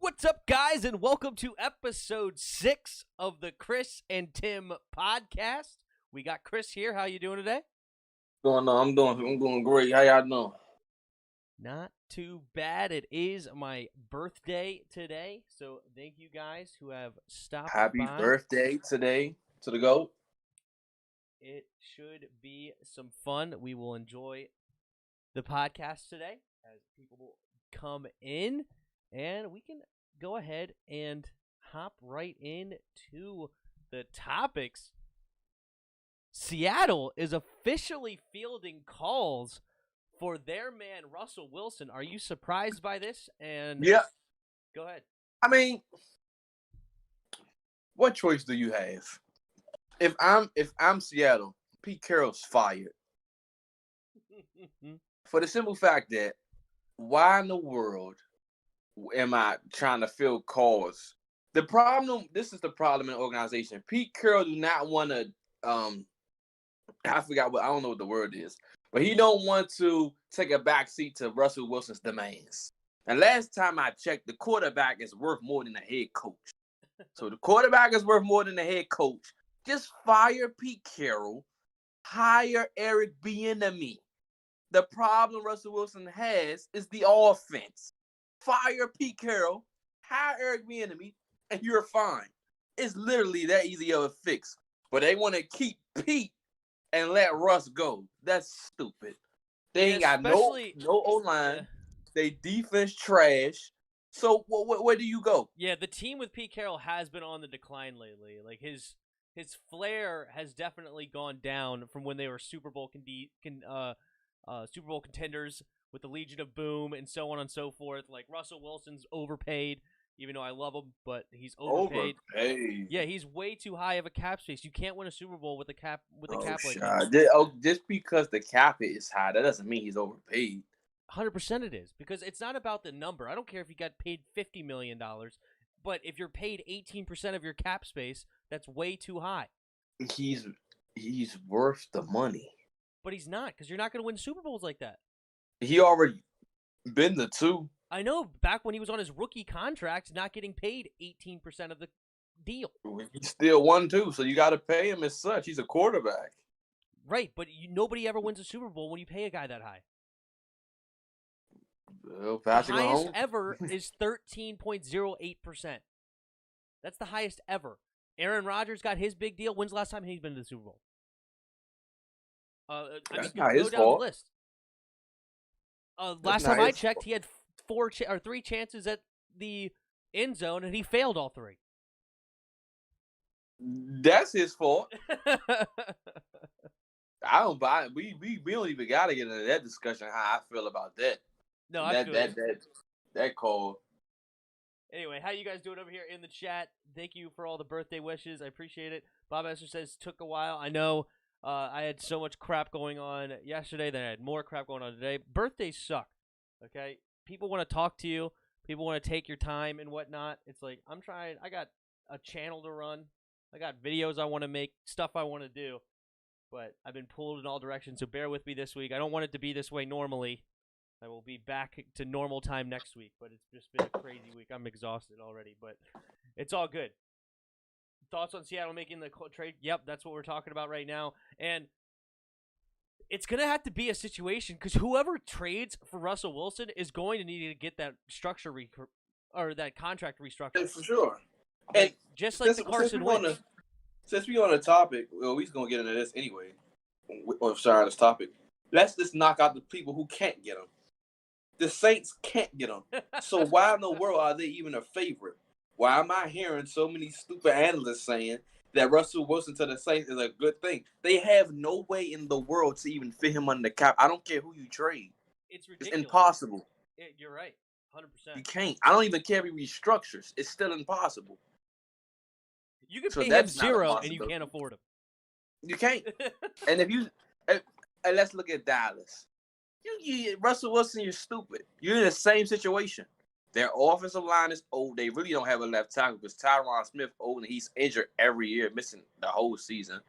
What's up, guys, and welcome to episode 6 of the Chris and Tim podcast. We got Chris here. How you doing today? Going on? I'm doing great. How y'all doing? Not too bad. It is my birthday today, so thank you guys who have stopped Happy by. birthday today to the GOAT. It should be some fun. We will enjoy the podcast today as people come in, and we can go ahead and hop right into the topics. Seattle is officially fielding calls for their man Russell Wilson. Are you surprised by this? And yeah, go ahead. I mean, what choice do you have? If I'm Seattle, Pete Carroll's fired for the simple fact that why in the world am I trying to fill calls? This is the problem in the organization. Pete Carroll do not want to, I don't know what the word is, but he don't want to take a backseat to Russell Wilson's demands. And last time I checked, the quarterback is worth more than the head coach. So the quarterback is worth more than the head coach. Just fire Pete Carroll, hire Eric Bieniemy. The problem Russell Wilson has is the offense. Fire Pete Carroll, hire Eric Bieniemy, and you're fine. It's literally that easy of a fix. But they want to keep Pete and let Russ go. That's stupid. They ain't got no O-line. Yeah. They defense trash. So where do you go? Yeah, the team with Pete Carroll has been on the decline lately. Like his flair has definitely gone down from when they were Super Bowl contenders with the Legion of Boom and so on and so forth. Like Russell Wilson's overpaid, even though I love him, but he's overpaid. Yeah, he's way too high of a cap space. You can't win a Super Bowl with a cap like that. Just because the cap is high, that doesn't mean he's overpaid. 100% it is, because it's not about the number. I don't care if you got paid $50 million, but if you're paid 18% of your cap space, that's way too high. He's worth the money. But he's not, because you're not going to win Super Bowls like that. He already been the two. I know, back when he was on his rookie contract, not getting paid 18% of the deal. He still won too, so you got to pay him as such. He's a quarterback. Right, but nobody ever wins a Super Bowl when you pay a guy that high. Well, the highest ever is 13.08%. That's the highest ever. Aaron Rodgers got his big deal. When's the last time he's been to the Super Bowl? That's not his fault. The list. Last time I checked, he had 3 chances at the end zone, and he failed all 3. That's his fault. I don't buy it. We don't even gotta get into that discussion. How I feel about that. No, that call. Anyway, how you guys doing over here in the chat? Thank you for all the birthday wishes. I appreciate it. Bob Esther says took a while. I know. I had so much crap going on yesterday, then I had more crap going on today. Birthdays suck, okay? People want to talk to you. People want to take your time and whatnot. It's like, I'm trying. I got a channel to run. I got videos I want to make, stuff I want to do. But I've been pulled in all directions, so bear with me this week. I don't want it to be this way normally. I will be back to normal time next week, but it's just been a crazy week. I'm exhausted already, but it's all good. Thoughts on Seattle making the trade? Yep, that's what we're talking about right now. And it's going to have to be a situation because whoever trades for Russell Wilson is going to need to get that structure or that contract restructured. Yeah, for sure. And just like the Carson Wentz. Since we're on the topic, well, we're going to get into this anyway. This topic. Let's just knock out the people who can't get them. The Saints can't get them. So why in the world are they even a favorite? Why am I hearing so many stupid analysts saying that Russell Wilson to the Saints is a good thing? They have no way in the world to even fit him under the cap. I don't care who you trade. It's ridiculous. It's impossible. You're right. 100%. You can't. I don't even care if he restructures. It's still impossible. You can pay him $0 and you can't afford him. You can't. And let's look at Dallas. Russell Wilson, you're stupid. You're in the same situation. Their offensive line is old. They really don't have a left tackle because Tyron Smith old and he's injured every year, missing the whole season.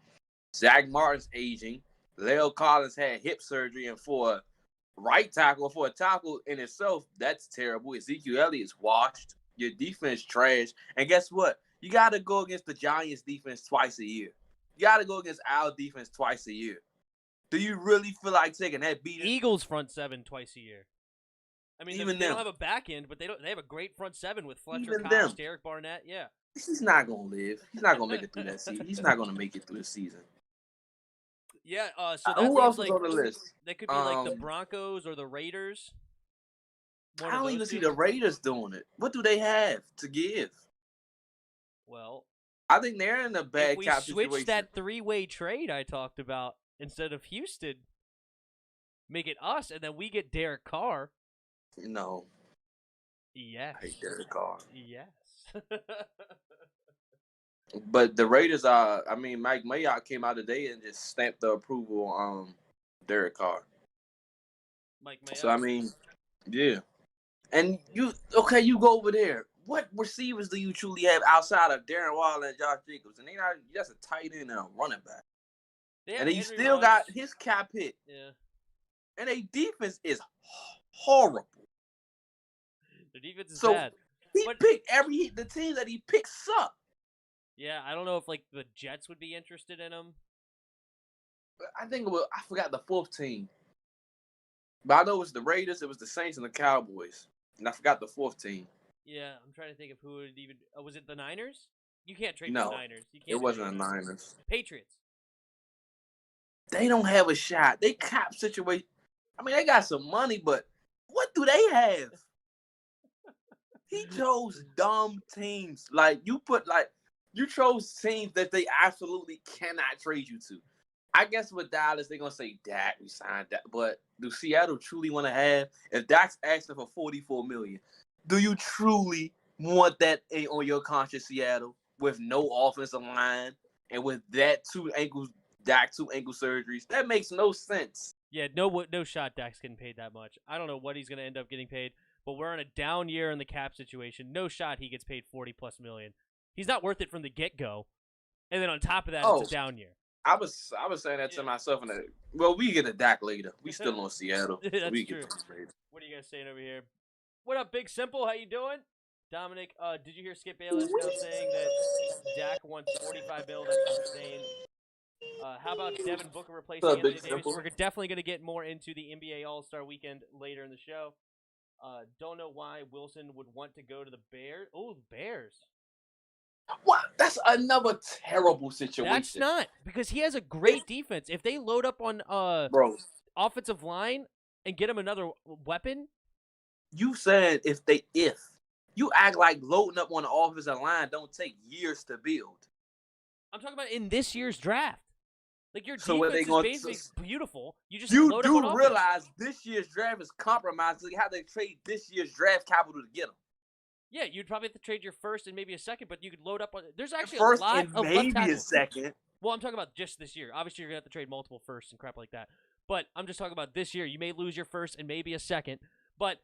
Zach Martin's aging. Leo Collins had hip surgery, and for a right tackle, for a tackle in itself, that's terrible. Ezekiel Elliott's washed. Your defense trash. And guess what? You got to go against the Giants defense twice a year. You got to go against our defense twice a year. Do you really feel like taking that beating? Eagles front seven twice a year. I mean, Even they them. don't have a back end, but they have a great front seven with Fletcher Even Cox, them. Derek Barnett. Yeah. He's not going to live. He's not going to make it through that season. He's not going to make it through the season. Yeah, so that who else leaves, was on the list? That could be like the Broncos or the Raiders. I don't even see the Raiders doing it. What do they have to give? Well, I think they're in a bad cap situation. If we switch that three-way trade I talked about instead of Houston, make it us, and then we get Derek Carr. No. Yes. I hate Derek Carr. Yes. But the Raiders are, Mike Mayock came out today and just stamped the approval on Derek Carr. Mike Mayock. So, yeah. And you go over there. What receivers do you truly have outside of Darren Waller and Josh Jacobs? And that's a tight end and a running back. And then you still got his cap hit. Yeah. And their defense is horrible. The defense is bad. He picked the team that he picks up. Yeah, I don't know if the Jets would be interested in him. I forgot the fourth team. But I know it was the Raiders, it was the Saints, and the Cowboys. And I forgot the fourth team. Yeah, I'm trying to think of who would even. Was it the Niners? You can't trade the Niners. It wasn't the Niners. Patriots. They don't have a shot. They cap situation. They got some money, but what do they have? He chose dumb teams. You chose teams that they absolutely cannot trade you to. I guess with Dallas, they're going to say, Dak, we signed Dak. But do Seattle truly want to have, if Dak's asking for $44 million, do you truly want that on your conscience, Seattle, with no offensive line and with Dak 2 ankle surgeries? That makes no sense. Yeah, no shot Dak's getting paid that much. I don't know what he's going to end up getting paid, but we're in a down year in the cap situation. No shot he gets paid $40+ million. He's not worth it from the get-go. And then on top of that, it's a down year. I was saying that to myself. We get a Dak later. We still on Seattle. That's so we true. Get later. What are you guys saying over here? What up, Big Simple? How you doing? Dominic, did you hear Skip Bayless now saying that Dak wants $45 million? That's insane. How about Devin Booker replacing Anthony Davis? We're definitely going to get more into the NBA All-Star Weekend later in the show. Don't know why Wilson would want to go to the Bears. Oh, the Bears. What? That's another terrible situation. That's not, because he has a great defense. If they load up on offensive line and get him another weapon. You said if. You act like loading up on the offensive line don't take years to build. I'm talking about in this year's draft. Your defense is basically beautiful. You load up on realize this year's draft is compromised. So you have to trade this year's draft capital to get them. Yeah, you'd probably have to trade your first and maybe a second, but you could load up on. There's actually first a lot and of maybe left tackles. A second. Well, I'm talking about just this year. Obviously, you're gonna have to trade multiple firsts and crap like that. But I'm just talking about this year. You may lose your first and maybe a second, but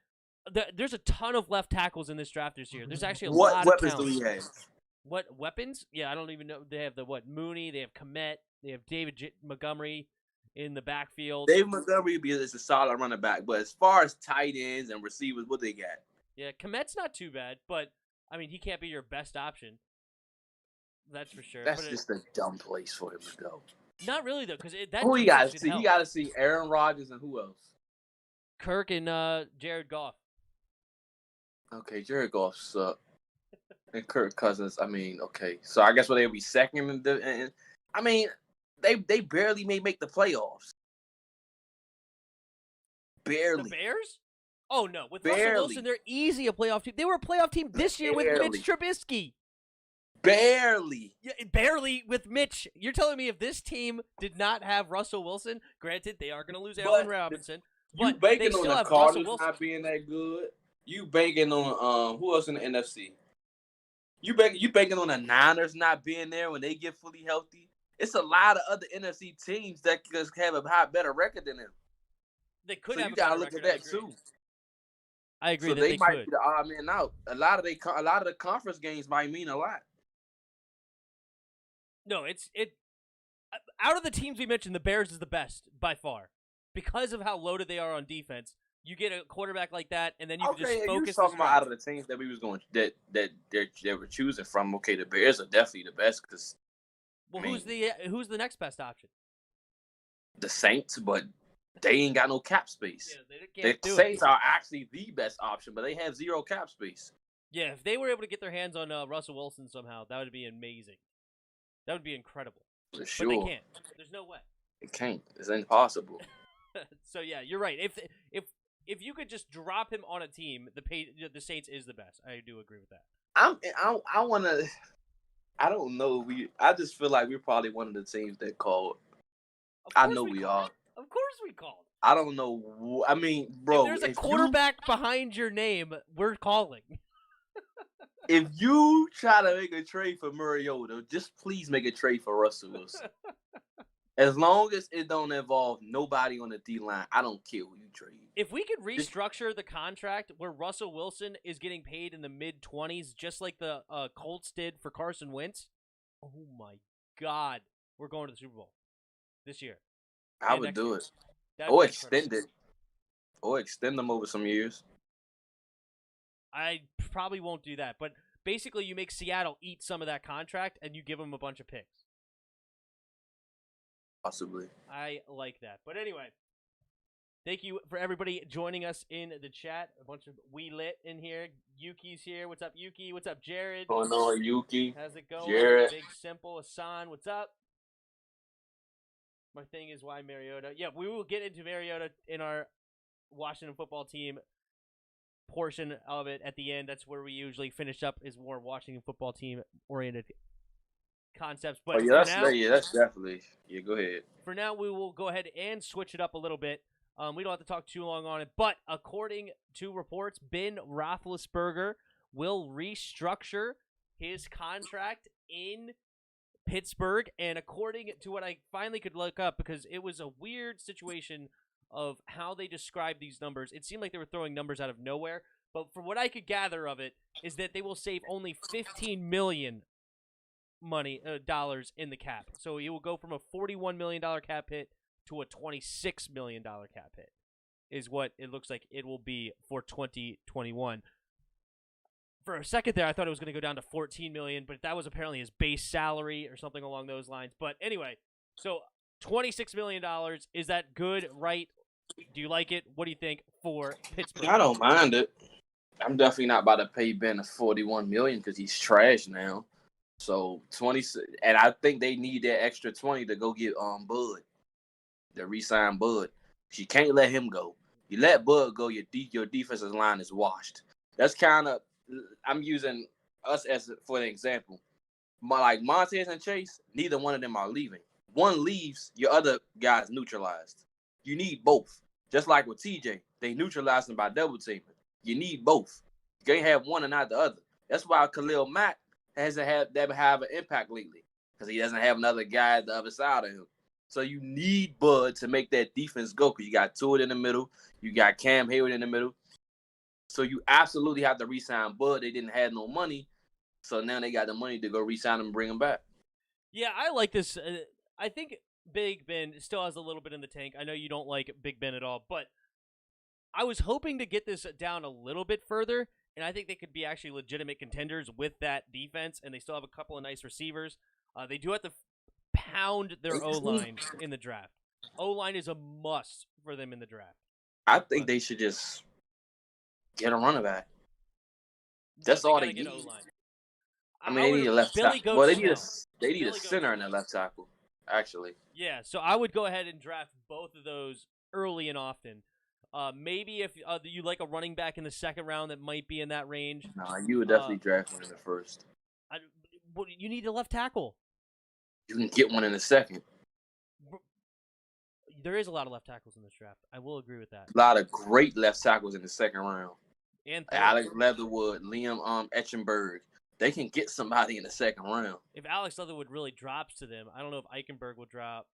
there's a ton of left tackles in this draft this year. There's actually a lot of talent. What weapons do we have? What weapons? Yeah, I don't even know. They have Mooney. They have Komet. They have David Montgomery in the backfield. David Montgomery is a solid running back, but as far as tight ends and receivers, what they got? Yeah, Komet's not too bad, but he can't be your best option. That's for sure. That's just a dumb place for him to go. Not really though, because who you got to see? You got to see Aaron Rodgers and who else? Kirk and Jared Goff. Okay, Jared Goff sucked. And Kirk Cousins, okay. So I guess they'll be second. They barely may make the playoffs. Barely. The Bears? Oh, no. With Russell Wilson, they're easy a playoff team. They were a playoff team this year with Mitch Trubisky. Barely. Yeah, barely with Mitch. You're telling me if this team did not have Russell Wilson, granted, they are going to lose Allen Robinson. You banking on the Cardinals not being that good. You banking on who else in the NFC? You banking on the Niners not being there when they get fully healthy. It's a lot of other NFC teams that could have a better record than them. They could so have. You gotta look at that too. I agree. So that they might could. be the odd man out. A lot of the conference games might mean a lot. No, it. Out of the teams we mentioned, the Bears is the best by far because of how loaded they are on defense. You get a quarterback like that, and then you can Okay, just if you was focus talking this about draft. out of the teams that we was going they were choosing from, okay, the Bears are definitely the best because Well, who's the next best option? the Saints, but they ain't got no cap space. Yeah, they The can't do Saints it. are actually the best option, but they have zero cap space. Yeah, if they were able to get their hands on Russell Wilson somehow, that would be amazing. That would be incredible. For But sure. they can't. There's no way. It can't. It's impossible. So yeah, you're right. If you could just drop him on a team, the Saints is the best. I do agree with that. I want to. I don't know. I just feel like we're probably one of the teams that called. I know we are. Of course we called. I don't know. I mean, bro, if there's a quarterback behind your name, we're calling. If you try to make a trade for Mariota, just please make a trade for Russell Wilson. As long as it don't involve nobody on the D line, I don't care who you trade. If we could restructure the contract where Russell Wilson is getting paid in the mid-20s, just like the Colts did for Carson Wentz, oh my God, we're going to the Super Bowl this year. I would do it. Or extend it. Or extend them over some years. I probably won't do that, but basically you make Seattle eat some of that contract and you give them a bunch of picks. Possibly. I like that. But anyway, thank you for everybody joining us in the chat. A bunch of We Lit in here. Yuki's here. What's up, Yuki? What's up, Jared? Going on, Yuki? How's it going? Jared. Big Simple. Hassan, what's up? My thing is why Mariota. Yeah, we will get into Mariota in our Washington football team portion of it at the end. That's where we usually finish up, is more Washington football team oriented concepts. But that's definitely. Yeah, go ahead. For now, we will go ahead and switch it up a little bit. We don't have to talk too long on it, but according to reports, Ben Roethlisberger will restructure his contract in Pittsburgh, and according to what I finally could look up, because it was a weird situation of how they described these numbers, it seemed like they were throwing numbers out of nowhere, but from what I could gather of it, is that they will save only $15 million dollars in the cap. So it will go from a $41 million cap hit to a $26 million cap hit, is what it looks like it will be for 2021. For a second there, I thought it was going to go down to $14 million, but that was apparently his base salary or something along those lines. But anyway, so $26 million, is that good, right? Do you like it? What do you think for Pittsburgh? I don't mind it. I'm definitely not about to pay Ben $41 million because he's trash now. So 20, and I think they need that extra 20 to go get Bud, to re-sign Bud. You can't let him go. You let Bud go, your defensive line is washed. That's kind of, I'm using us as for an example. Like Montez and Chase, neither one of them are leaving. One leaves, your other guy's neutralized. You need both. Just like with TJ, they neutralized him by double teaming. You need both. You can't have one and not the other. That's why Khalil Mack hasn't had that have an impact lately, because he doesn't have another guy at the other side of him. So you need Bud to make that defense go, because you got Tuitt in the middle, you got Cam Hayward in the middle. So you absolutely have to re-sign Bud. They didn't have no money, so now they got the money to go re-sign him and bring him back. Yeah, I like this. I think Big Ben still has a little bit in the tank. I know you don't like Big Ben at all, but I was hoping to get this down a little bit further, and I think they could be actually legitimate contenders with that defense, and they still have a couple of nice receivers. They do have to pound their O-line in the draft. O-line is a must for them in the draft. I think they should just get a running back. That's all they need. O-line. I mean, they need a left tackle. Well, they need a center in the left tackle, actually. Yeah, so I would go ahead and draft both of those early and often. Maybe if you like a running back in the second round that might be in that range. Nah, you would definitely draft one in the first. You need a left tackle. You can get one in the second. There is a lot of left tackles in this draft. I will agree with that. A lot of great left tackles in the second round. And Alex Leatherwood, Liam Eichenberg. They can get somebody in the second round. If Alex Leatherwood really drops to them, I don't know if Eichenberg will drop.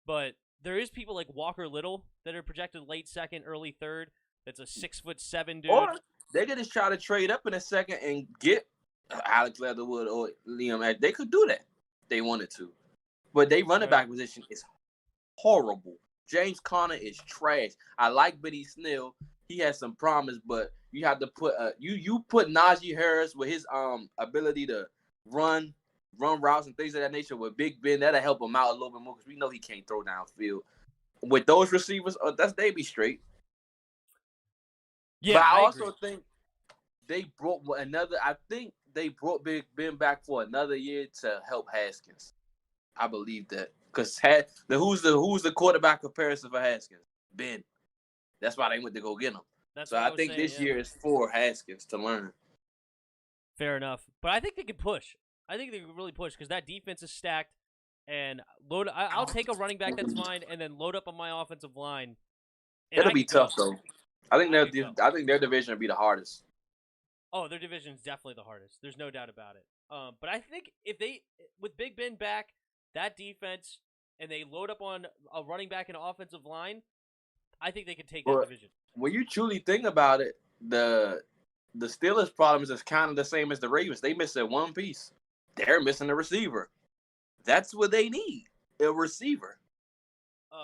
But there is people like Walker Little that are projected late second, early third. That's a 6'7" dude. Or they could just try to trade up in a second and get Alex Leatherwood or Liam. They could do that if they wanted to. But their running back position is horrible. James Conner is trash. I like Benny Snell. He has some promise, but you have to put you put Najee Harris with his ability to run routes and things of that nature with Big Ben. That'll help him out a little bit more because we know he can't throw downfield. With those receivers, they be straight. Yeah, but I also agree. Think they brought another. I think they brought Big Ben back for another year to help Haskins. I believe that because who's the quarterback comparison for Haskins? Ben. That's why they went to go get him. So I think this year is for Haskins to learn. Fair enough, but I think they can push. I think they can really push because that defense is stacked. And I'll take a running back that's fine, and then load up on my offensive line. It'll be tough though. I think their division will be the hardest. Oh, their division is definitely the hardest. There's no doubt about it. But I think if they with Big Ben back, that defense, and they load up on a running back and offensive line, I think they can take that division. When you truly think about it, the Steelers' problems is kind of the same as the Ravens. They missing one piece. They're missing a receiver. That's what they need, a receiver.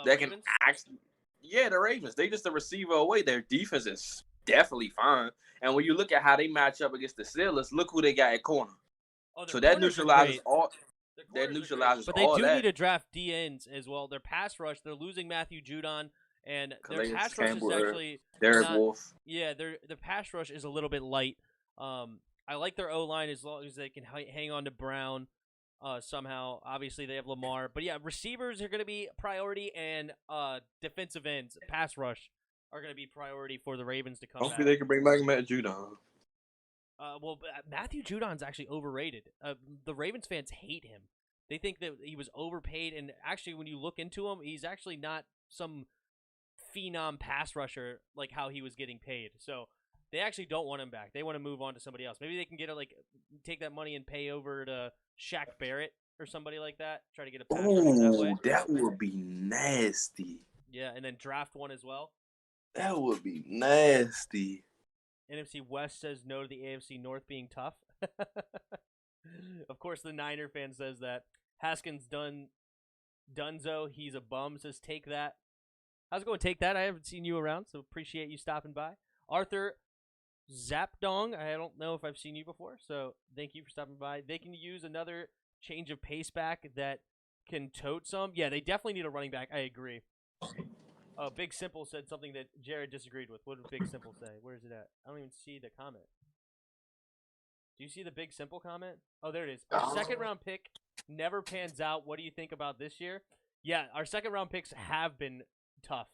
That can actually, the Ravens. They just a receiver away. Their defense is definitely fine. And when you look at how they match up against the Steelers, look who they got at corner. So that neutralizes all. That neutralizes all that. But they do need to draft DNs as well. Their pass rush, they're losing Matthew Judon, and their pass rush is actually Derek Wolf. Yeah, their pass rush is a little bit light. I like their O-line as long as they can hang on to Brown. Somehow, obviously they have Lamar, but yeah, receivers are going to be priority, and defensive ends, pass rush, are going to be priority for the Ravens to come back. Hopefully they can bring back Matt Judon. Well, Matthew Judon's actually overrated. The Ravens fans hate him. They think that he was overpaid, and actually, when you look into him, he's actually not some phenom pass rusher like how he was getting paid. So they actually don't want him back. They want to move on to somebody else. Maybe they can take that money and pay over to Shaq Barrett or somebody like that. Try to get a pass that way. That would be nasty. Yeah, and then draft one as well. That would be nasty. NFC West says no to the AFC North being tough. Of course, the Niner fan says that. Haskins Dunzo, he's a bum, says take that. How's it going? Take that. I haven't seen you around, so appreciate you stopping by. Arthur Zapdong, I don't know if I've seen you before, so thank you for stopping by. They can use another change of pace back that can tote some. Yeah, they definitely need a running back. I agree. Big Simple said something that Jared disagreed with. What did Big Simple say? Where is it at? I don't even see the comment. Do you see the Big Simple comment? Oh, there it is. Our second-round pick never pans out. What do you think about this year? Yeah, our second-round picks have been tough.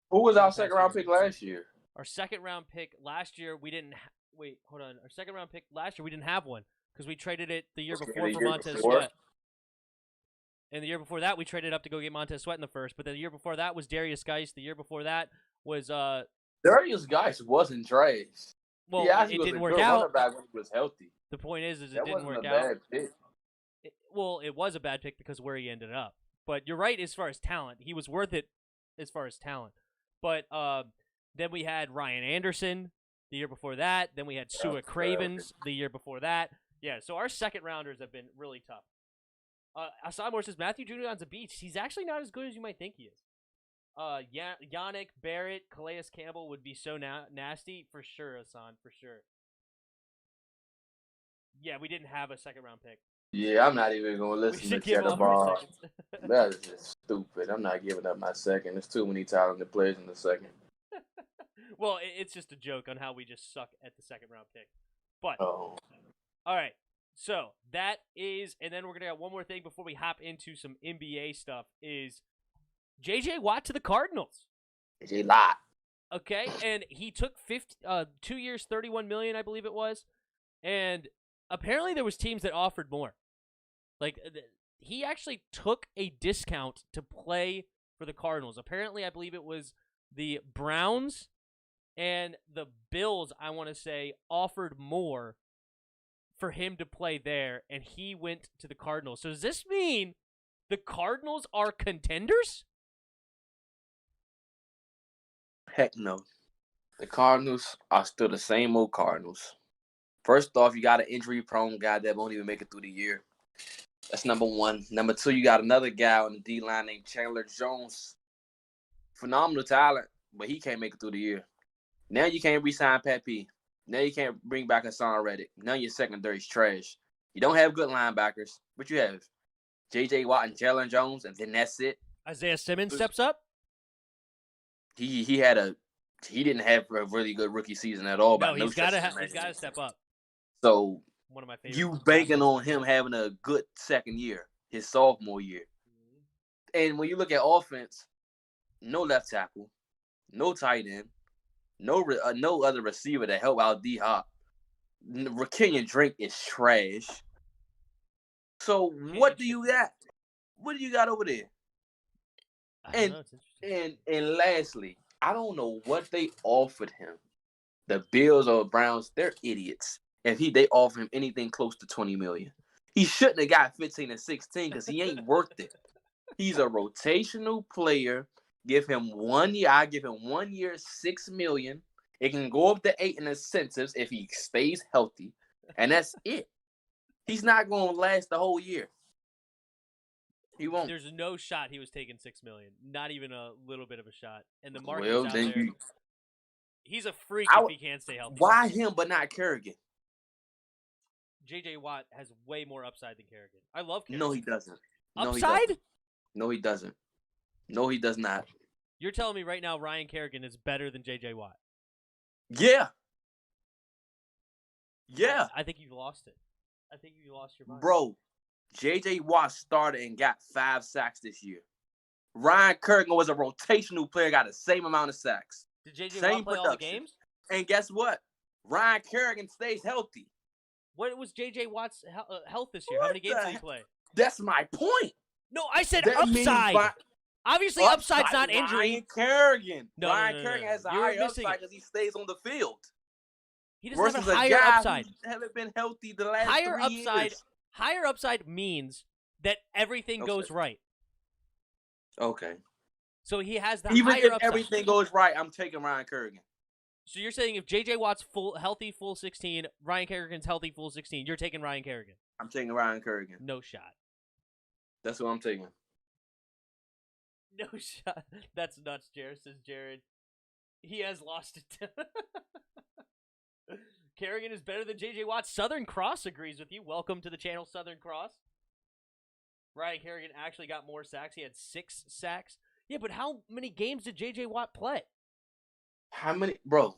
Who was our second-round pick last year? Our second-round pick last year, we didn't wait, hold on. Our second-round pick last year, we didn't have one because we traded it the year before for Montez Sweat. And the year before that, we traded up to go get Montez Sweat in the first. But the year before that was Darius Geis. The year before that was Darius Geis wasn't trash. Well, it didn't work out. Back when he was healthy. The point is it didn't work out. Bad pick. It was a bad pick because where he ended up. But you're right as far as talent. He was worth it as far as talent. But then we had Ryan Anderson the year before that. Then we had Sua Cravens the year before that. Yeah, so our second rounders have been really tough. Asadmore says Matthew Judon's a beast. He's actually not as good as you might think he is. Yannick, Barrett, Calais Campbell would be so nasty for sure, Hassan, for sure. Yeah, we didn't have a second-round pick. Yeah, I'm not even going to listen to Cheddar Ball. That is just stupid. I'm not giving up my second. There's too many talented players in the second. Well, it's just a joke on how we just suck at the second-round pick. But, all right. So, that is, and then we're going to have one more thing before we hop into some NBA stuff, is J.J. Watt to the Cardinals. J.J. Watt. Okay, and he took 2 years, $31 million, I believe it was, and apparently there was teams that offered more. Like, he actually took a discount to play for the Cardinals. Apparently, I believe it was the Browns and the Bills, I want to say, offered more for him to play there, and he went to the Cardinals. So does this mean the Cardinals are contenders? Heck no. The Cardinals are still the same old Cardinals. First off, you got an injury-prone guy that won't even make it through the year. That's number one. Number two, you got another guy on the D-line named Chandler Jones. phenomenal talent, but he can't make it through the year. Now you can't re-sign Pat P. Now you can't bring back Hassan Reddick. Now your secondary's trash. You don't have good linebackers, but you have J.J. Watt and Jalen Jones, and then that's it. Isaiah Simmons steps up. He didn't have a really good rookie season at all. No, he's got to step up. So one of my favorites. You banking on him having a good second year, his sophomore year. And when you look at offense, no left tackle, no tight end, no other receiver to help out D-Hop. Kenyon Drake is trash. So what do you got? What do you got over there? And lastly, I don't know what they offered him. The Bills or Browns, they're idiots. If they offer him anything close to $20 million, he shouldn't have got 15 and 16 because he ain't worth it. He's a rotational player. Give him 1 year. I give him 1 year, $6 million. It can go up to 8 in incentives if he stays healthy, and that's it. He's not going to last the whole year. He won't. There's no shot he was taking $6 million. Not even a little bit of a shot. And the market's out there. He's a freak if he can't stay healthy. Why him but not Kerrigan? J.J. Watt has way more upside than Kerrigan. I love Kerrigan. No, he doesn't. Upside? No, he doesn't. No, he does not. You're telling me right now Ryan Kerrigan is better than J.J. Watt? Yeah. Yeah. I think you've lost it. I think you lost your mind. Bro, J.J. Watt started and got 5 sacks this year. Ryan Kerrigan was a rotational player, got the same amount of sacks. Did J.J. Watt play all the games? And guess what? Ryan Kerrigan stays healthy. What was J.J. Watt's health this year? How many games did he play? That's my point. No, I said upside. Obviously, upside's not injury. Ryan Kerrigan. No, Ryan Kerrigan has a higher upside because he stays on the field. He doesn't have a higher upside. Haven't been healthy the last 3 years. Higher upside means that everything goes right. Okay. So he has the higher upside. Even if everything goes right, I'm taking Ryan Kerrigan. So you're saying if J.J. Watt's healthy full 16, Ryan Kerrigan's healthy full 16, you're taking Ryan Kerrigan? I'm taking Ryan Kerrigan. No shot. That's what I'm taking. No shot. That's nuts, Jared, says Jared. He has lost it. Kerrigan is better than J.J. Watt. Southern Cross agrees with you. Welcome to the channel, Southern Cross. Ryan Kerrigan actually got more sacks. He had 6 sacks. Yeah, but how many games did J.J. Watt play? How many? Bro,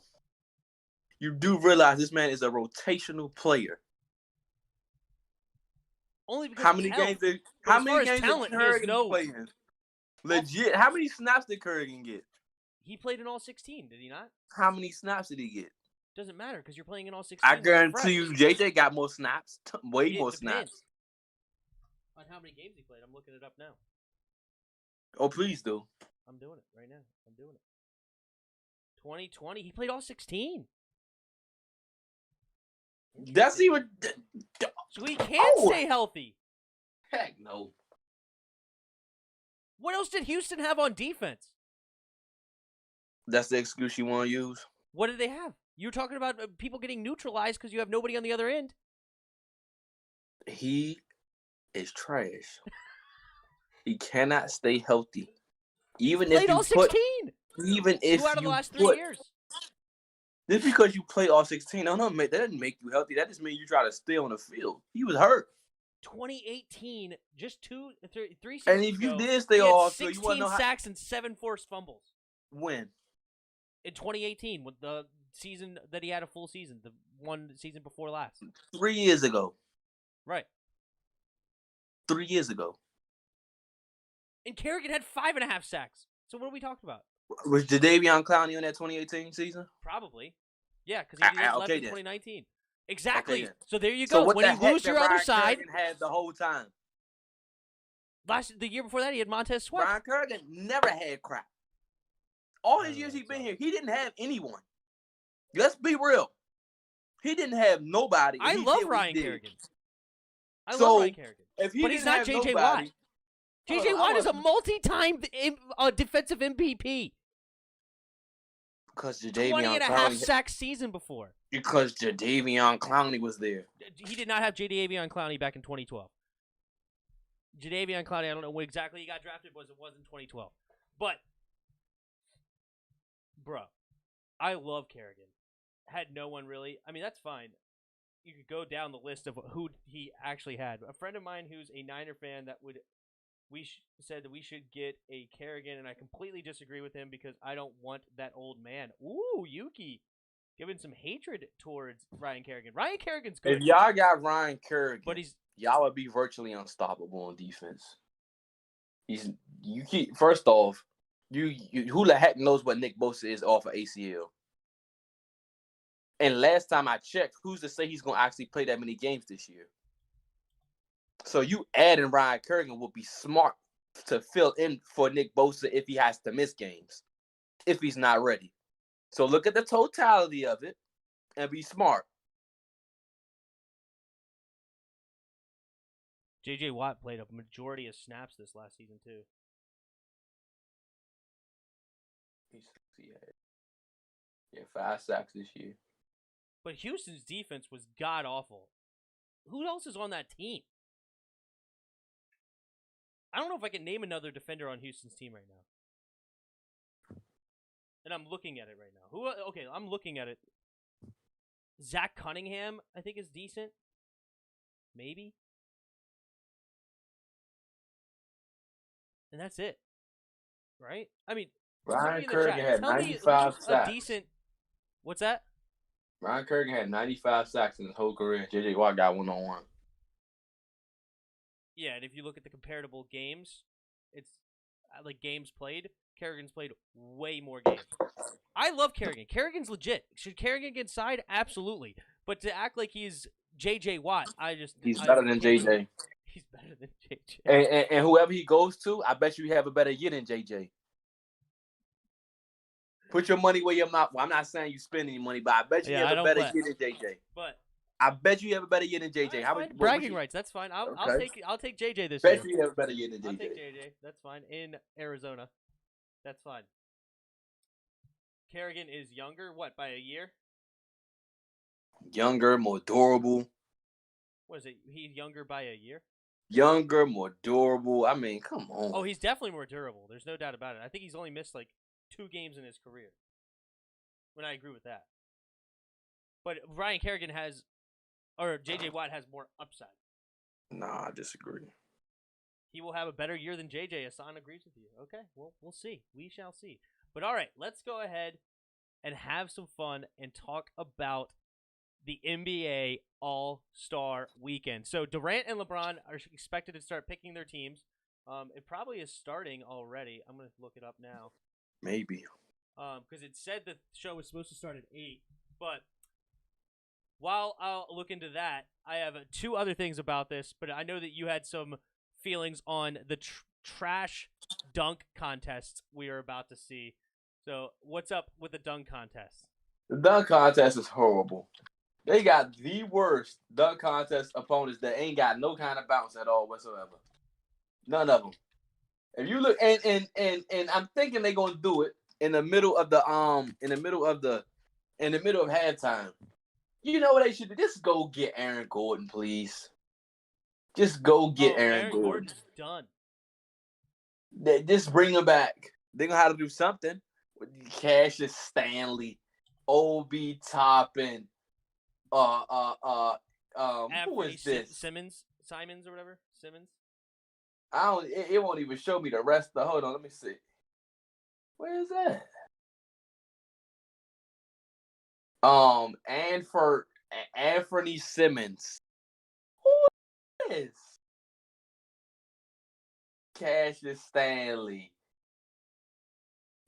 you do realize this man is a rotational player. Only because how many games did Kerrigan play in? Legit. How many snaps did Kerrigan get? He played in all 16, did he not? How many snaps did he get? Doesn't matter because you're playing in all 16. I guarantee you JJ got more snaps. Way more snaps. On how many games he played. I'm looking it up now. Oh, please do. I'm doing it right now. I'm doing it. 2020, he played all 16. That's even... So he can stay healthy. Heck no. What else did Houston have on defense? That's the excuse you want to use? What did they have? You were talking about people getting neutralized because you have nobody on the other end. He is trash. He cannot stay healthy. Even if you all 16. Even if 2 out of the last 3 years. Just because you play all 16, that doesn't make you healthy. That just means you try to stay on the field. He was hurt. 2018, just 3 seasons and if you ago, did stay off, 16 so you want to know sacks and 7 forced fumbles. When? In 2018, with the season that he had a full season, the one season before last. 3 years ago. Right. 3 years ago. And Kerrigan had 5.5 sacks. So what are we talking about? Was Jadeveon Clowney on that 2018 season? Probably. Yeah, because he left in 2019. Exactly. Okay, so there you go. So when you lose your other side, Kerrigan had the whole time. The year before that, he had Montez Sweat. Ryan Kerrigan never had crap. All his years he's been here, he didn't have anyone. Let's be real. He didn't have nobody. I love Ryan Kerrigan. I love Ryan Kerrigan. But he's not J.J. Watt. J.J. Watt is a multi-time defensive MVP. Because Jadeveon 20.5 sack season before. Because Jadeveon Clowney was there. He did not have Jadeveon Clowney back in 2012. Jadeveon Clowney, I don't know what exactly he got drafted, but it was in 2012. But bro, I love Kerrigan. Had no one really. I mean, that's fine. You could go down the list of who he actually had. A friend of mine who's a Niner fan said that we should get a Kerrigan, and I completely disagree with him because I don't want that old man. Ooh, Yuki, giving some hatred towards Ryan Kerrigan. Ryan Kerrigan's good. If y'all got Ryan Kerrigan, but y'all would be virtually unstoppable on defense. First off, who the heck knows what Nick Bosa is off of ACL? And last time I checked, who's to say he's going to actually play that many games this year? So you adding Ryan Kerrigan would be smart to fill in for Nick Bosa if he has to miss games, if he's not ready. So look at the totality of it and be smart. J.J. Watt played a majority of snaps this last season, too. Yeah, 5 sacks this year. But Houston's defense was god-awful. Who else is on that team? I don't know if I can name another defender on Houston's team right now. And I'm looking at it right now. Okay, I'm looking at it. Zach Cunningham, I think, is decent. Maybe. And that's it. Right? I mean, Ryan Kerrigan had 95 sacks. A decent... What's that? Ryan Kerrigan had 95 sacks in his whole career. J.J. Watt got one-on-one. Yeah, and if you look at the comparable games, it's like games played. Kerrigan's played way more games. I love Kerrigan. Kerrigan's legit. Should Kerrigan get side? Absolutely. But to act like he's J.J. Watt, He's better than J.J. He's better than J.J. And whoever he goes to, I bet you have a better year than J.J. Put your money where your mouth. Well, I'm not saying you spend any money, but I bet you have a better year than JJ. But I bet you have a better year than JJ. How about bragging rights? That's fine. I'll take JJ this year. Bet you have a better year than JJ. I'll take JJ. That's fine. In Arizona, that's fine. Kerrigan is younger. What, by a year? Younger, more durable. What is it? He's younger by a year. Younger, more durable. I mean, come on. Oh, he's definitely more durable. There's no doubt about it. I think he's only missed like 2 games in his career. When I agree with that. But Ryan Kerrigan or J.J. Watt has more upside. Nah, I disagree. He will have a better year than J.J. Hassan agrees with you. Okay, well, we'll see. We shall see. But all right, let's go ahead and have some fun and talk about the NBA All-Star Weekend. So Durant and LeBron are expected to start picking their teams. It probably is starting already. I'm going to look it up now. Maybe. Because it said the show was supposed to start at 8. But while I'll look into that, I have 2 other things about this. But I know that you had some feelings on the trash dunk contest we are about to see. So what's up with the dunk contest? The dunk contest is horrible. They got the worst dunk contest opponents that ain't got no kind of bounce at all whatsoever. None of them. If you look, and I'm thinking they're gonna do it in the middle of halftime. You know what they should do? Just go get Aaron Gordon, please. Just go get Aaron Gordon. Gordon's done. Just bring him back. They're gonna have to do something with Cassius Stanley, Obi Toppin, who is this? Simons or whatever. Simmons. It won't even show me the rest of the. Hold on, let me see. Where is that? Anthony Simmons. Who is? Cassius Stanley.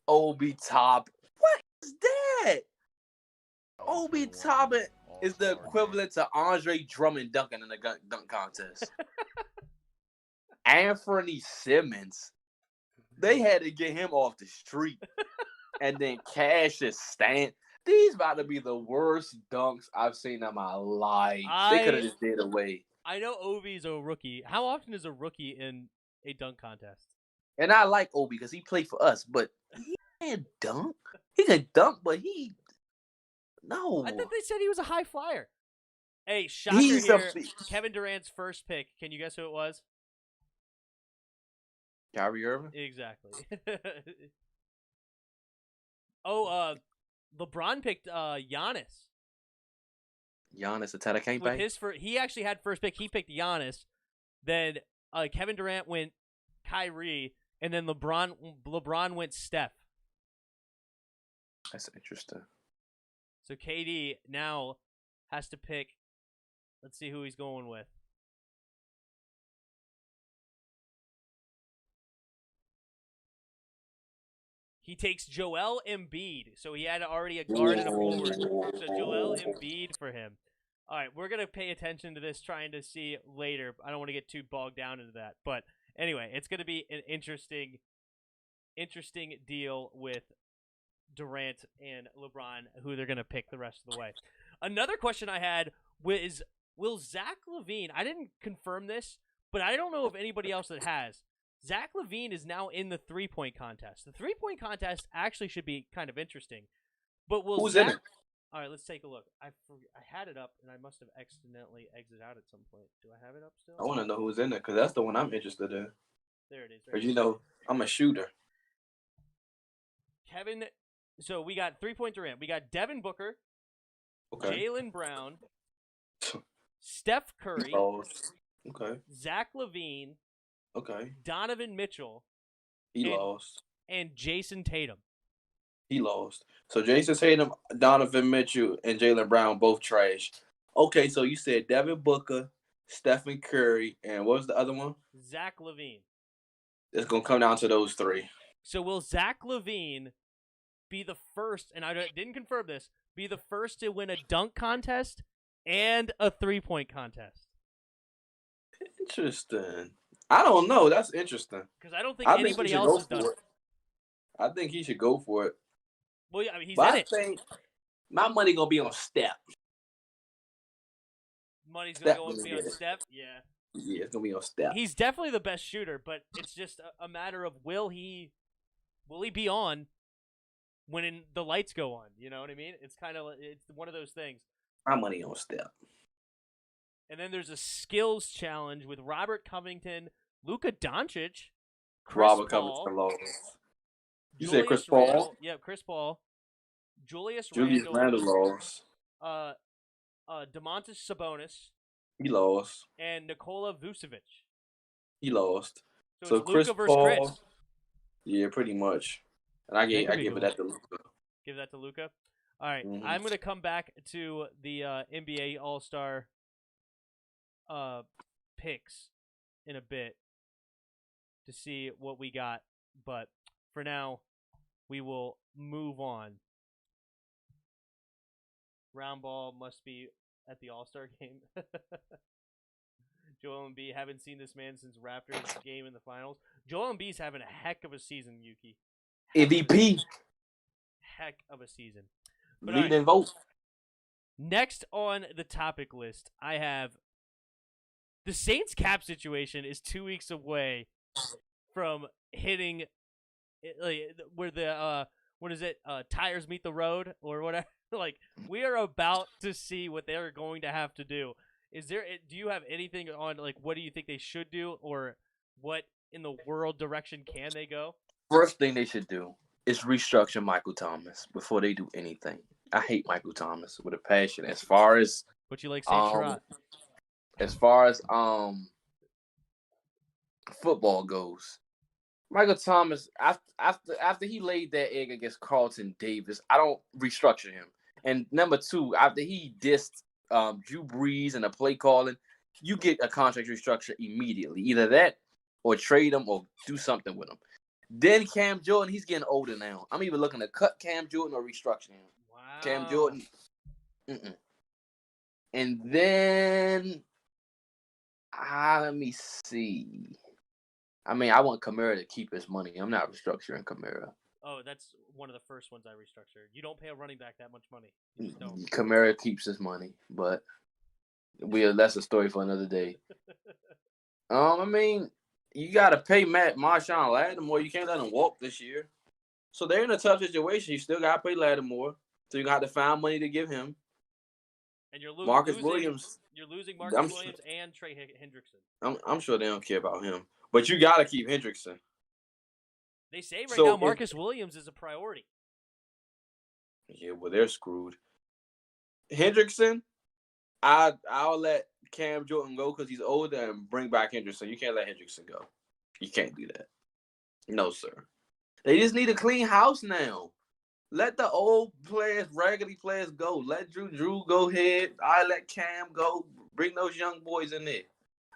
Obi Top. What is that? Obi Toppin is the equivalent to Andre Drummond dunking in the dunk contest. Anthony Simmons. They had to get him off the street. And then Cassius Stan. These about to be the worst dunks I've seen in my life. They could have just did away. I know Obi's a rookie. How often is a rookie in a dunk contest? And I like Obi because he played for us, but he can't dunk. He can dunk, but no. I thought they said he was a high flyer. Hey, shocker here. Kevin Durant's first pick. Can you guess who it was? Kyrie Irving? Exactly. LeBron picked Giannis. Giannis Antetokounmpo. With his he actually had first pick. He picked Giannis. Then Kevin Durant went Kyrie, and then LeBron went Steph. That's interesting. So KD now has to pick. Let's see who he's going with. He takes Joel Embiid. So he had already a guard and a forward. So Joel Embiid for him. All right, we're going to pay attention to this, trying to see later. I don't want to get too bogged down into that. But anyway, it's going to be an interesting deal with Durant and LeBron, who they're going to pick the rest of the way. Another question I had was, will Zach LaVine, I didn't confirm this, but I don't know if anybody else that has. Zach LaVine is now in the three-point contest. The three-point contest actually should be kind of interesting. But will Who's Zach... in it? All right, let's take a look. I had it up, and I must have accidentally exited out at some point. Do I have it up still? I want to know who's in it because that's the one I'm interested in. There it is. Because, you know, I'm a shooter. Kevin... So we got 3-point Durant. We got Devin Booker, Okay. Jaylen Brown, Steph Curry, Okay. Zach LaVine, Okay. Donovan Mitchell, He lost. and Jason Tatum. He lost. So Jason Tatum, Donovan Mitchell, and Jaylen Brown both trash. Okay, so you said Devin Booker, Stephen Curry, and what was the other one? Zach LaVine. It's going to come down to those three. So will Zach LaVine be the first, and I didn't confirm this, be the first to win a dunk contest and a three-point contest? Interesting. I don't know. That's interesting. Because I don't think anybody else has done it. I think he should go for it. Well, yeah, I mean, he's but in I it. think my money going to be on Steph. Money's going to be on Steph? Yeah. Yeah, it's going to be on Steph. He's definitely the best shooter, but it's just a matter of will he be on when the lights go on? You know what I mean? It's one of those things. My money on Steph. And then there's a skills challenge with Robert Covington, Luka Doncic, Robert Covington lost. You said Chris Paul? Randle, yeah, Chris Paul. Julius Randle lost. Domantas Sabonis. He lost. And Nikola Vucevic. He lost. So it's Luka versus Paul, Chris. Yeah, pretty much. And I give it that to Luka. Give that to Luka? All right. Mm-hmm. I'm going to come back to the NBA All-Star picks in a bit to see what we got. But for now, we will move on. Round ball must be at the All-Star game. Joel Embiid, haven't seen this man since Raptors game in the finals. Joel Embiid's having a heck of a season, Yuki. MVP. Heck of a season. Lead and vote. Next on the topic list, I have the Saints cap situation is 2 weeks away from hitting where the tires meet the road or whatever. Like, we are about to see what they're going to have to do. Do you have anything on, like, what do you think they should do, or what in the world direction can they go? First thing they should do is restructure Michael Thomas before they do anything. I hate Michael Thomas with a passion. As far as but you like Saint Sherrod. As far as football goes, Michael Thomas after he laid that egg against Carlton Davis, I don't restructure him. And number two, after he dissed Drew Brees and the play calling, you get a contract restructure immediately. Either that or trade him or do something with him. Then Cam Jordan, he's getting older now. I'm either looking to cut Cam Jordan or restructure him. Wow. Cam Jordan. And then, let me see. I mean, I want Kamara to keep his money. I'm not restructuring Kamara. Oh, that's one of the first ones I restructured. You don't pay a running back that much money. You just don't. Kamara keeps his money, but that's a story for another day. I mean, you got to pay Marshawn Lattimore. You can't let him walk this year. So they're in a tough situation. You still got to pay Lattimore. So you got to find money to give him. And you're Marcus Williams. You're losing Marcus Williams and Trey Hendrickson. I'm sure they don't care about him. But you got to keep Hendrickson. They say right now Marcus Williams is a priority. Yeah, well, they're screwed. Hendrickson, I'll let Cam Jordan go because he's older and bring back Hendrickson. You can't let Hendrickson go. You can't do that. No, sir. They just need a clean house now. Let the old players, raggedy players go. Let Drew go ahead. I let Cam go. Bring those young boys in there.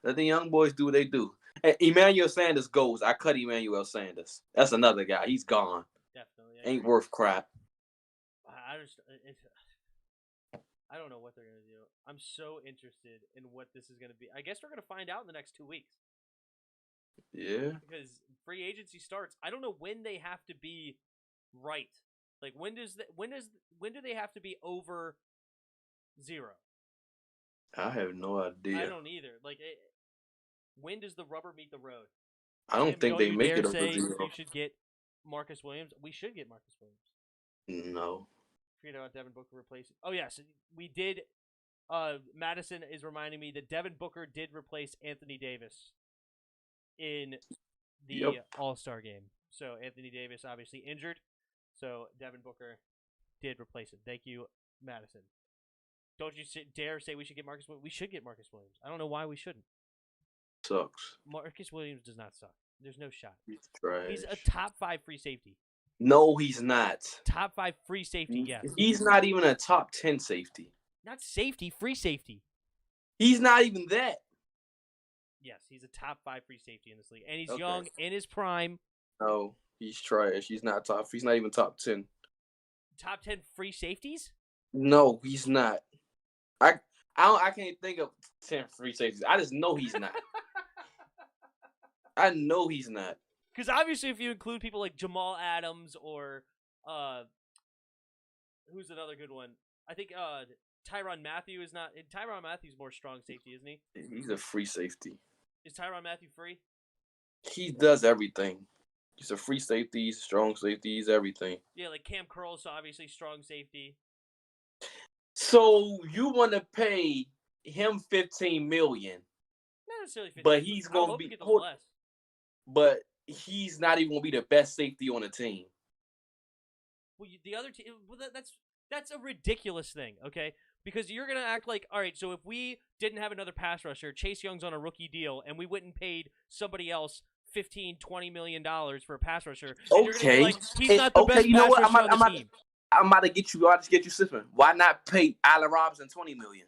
Let the young boys do what they do. And Emmanuel Sanders goes. I cut Emmanuel Sanders. That's another guy. He's gone. Definitely. Ain't worth crap. I don't know what they're going to do. I'm so interested in what this is going to be. I guess we're going to find out in the next 2 weeks. Yeah. Because free agency starts. I don't know when they have to be right. Like when do they have to be over 0? I have no idea. I don't either. When does the rubber meet the road? I don't think they make it over 0. You should get Marcus Williams. We should get Marcus Williams. No. Forget about Devin Booker replacing. Oh yes, we did. Madison is reminding me that Devin Booker did replace Anthony Davis in the All-Star game. So Anthony Davis obviously injured. So Devin Booker did replace him. Thank you, Madison. Don't you dare say we should get Marcus Williams. We should get Marcus Williams. I don't know why we shouldn't. Sucks. Marcus Williams does not suck. There's no shot. He's trash. He's a top 5 free safety. No, he's not. Top 5 free safety, yes. He's not even a top 10 safety. Not safety, free safety. He's not even that. Yes, he's a top 5 free safety in this league. And he's young, in his prime. No, he's trash. He's not even top 10. Top 10 free safeties? No, he's not. I can't think of 10 free safeties. I just know he's not. I know he's not. Because obviously if you include people like Jamal Adams or who's another good one? I think Tyrann Mathieu is not. Tyrann Mathieu's more strong safety, isn't he? He's a free safety. Is Tyrann Mathieu free? He does everything. He's a free safety, he's a strong safety, he's everything. Yeah, like Cam Curl's obviously strong safety. So you want to pay him $15 million? Not necessarily 15. But he's going to be less. But he's not even going to be the best safety on the team. Well, the other team. Well, that's a ridiculous thing. Okay, because you're gonna act like, all right. So if we didn't have another pass rusher, Chase Young's on a rookie deal, and we went and paid somebody else $15-20 million for a pass rusher. Okay, like, he's not the best you know pass what? rusher on the team. I'm about to get you. I'll just get you slipping. Why not pay Allen Robinson $20 million?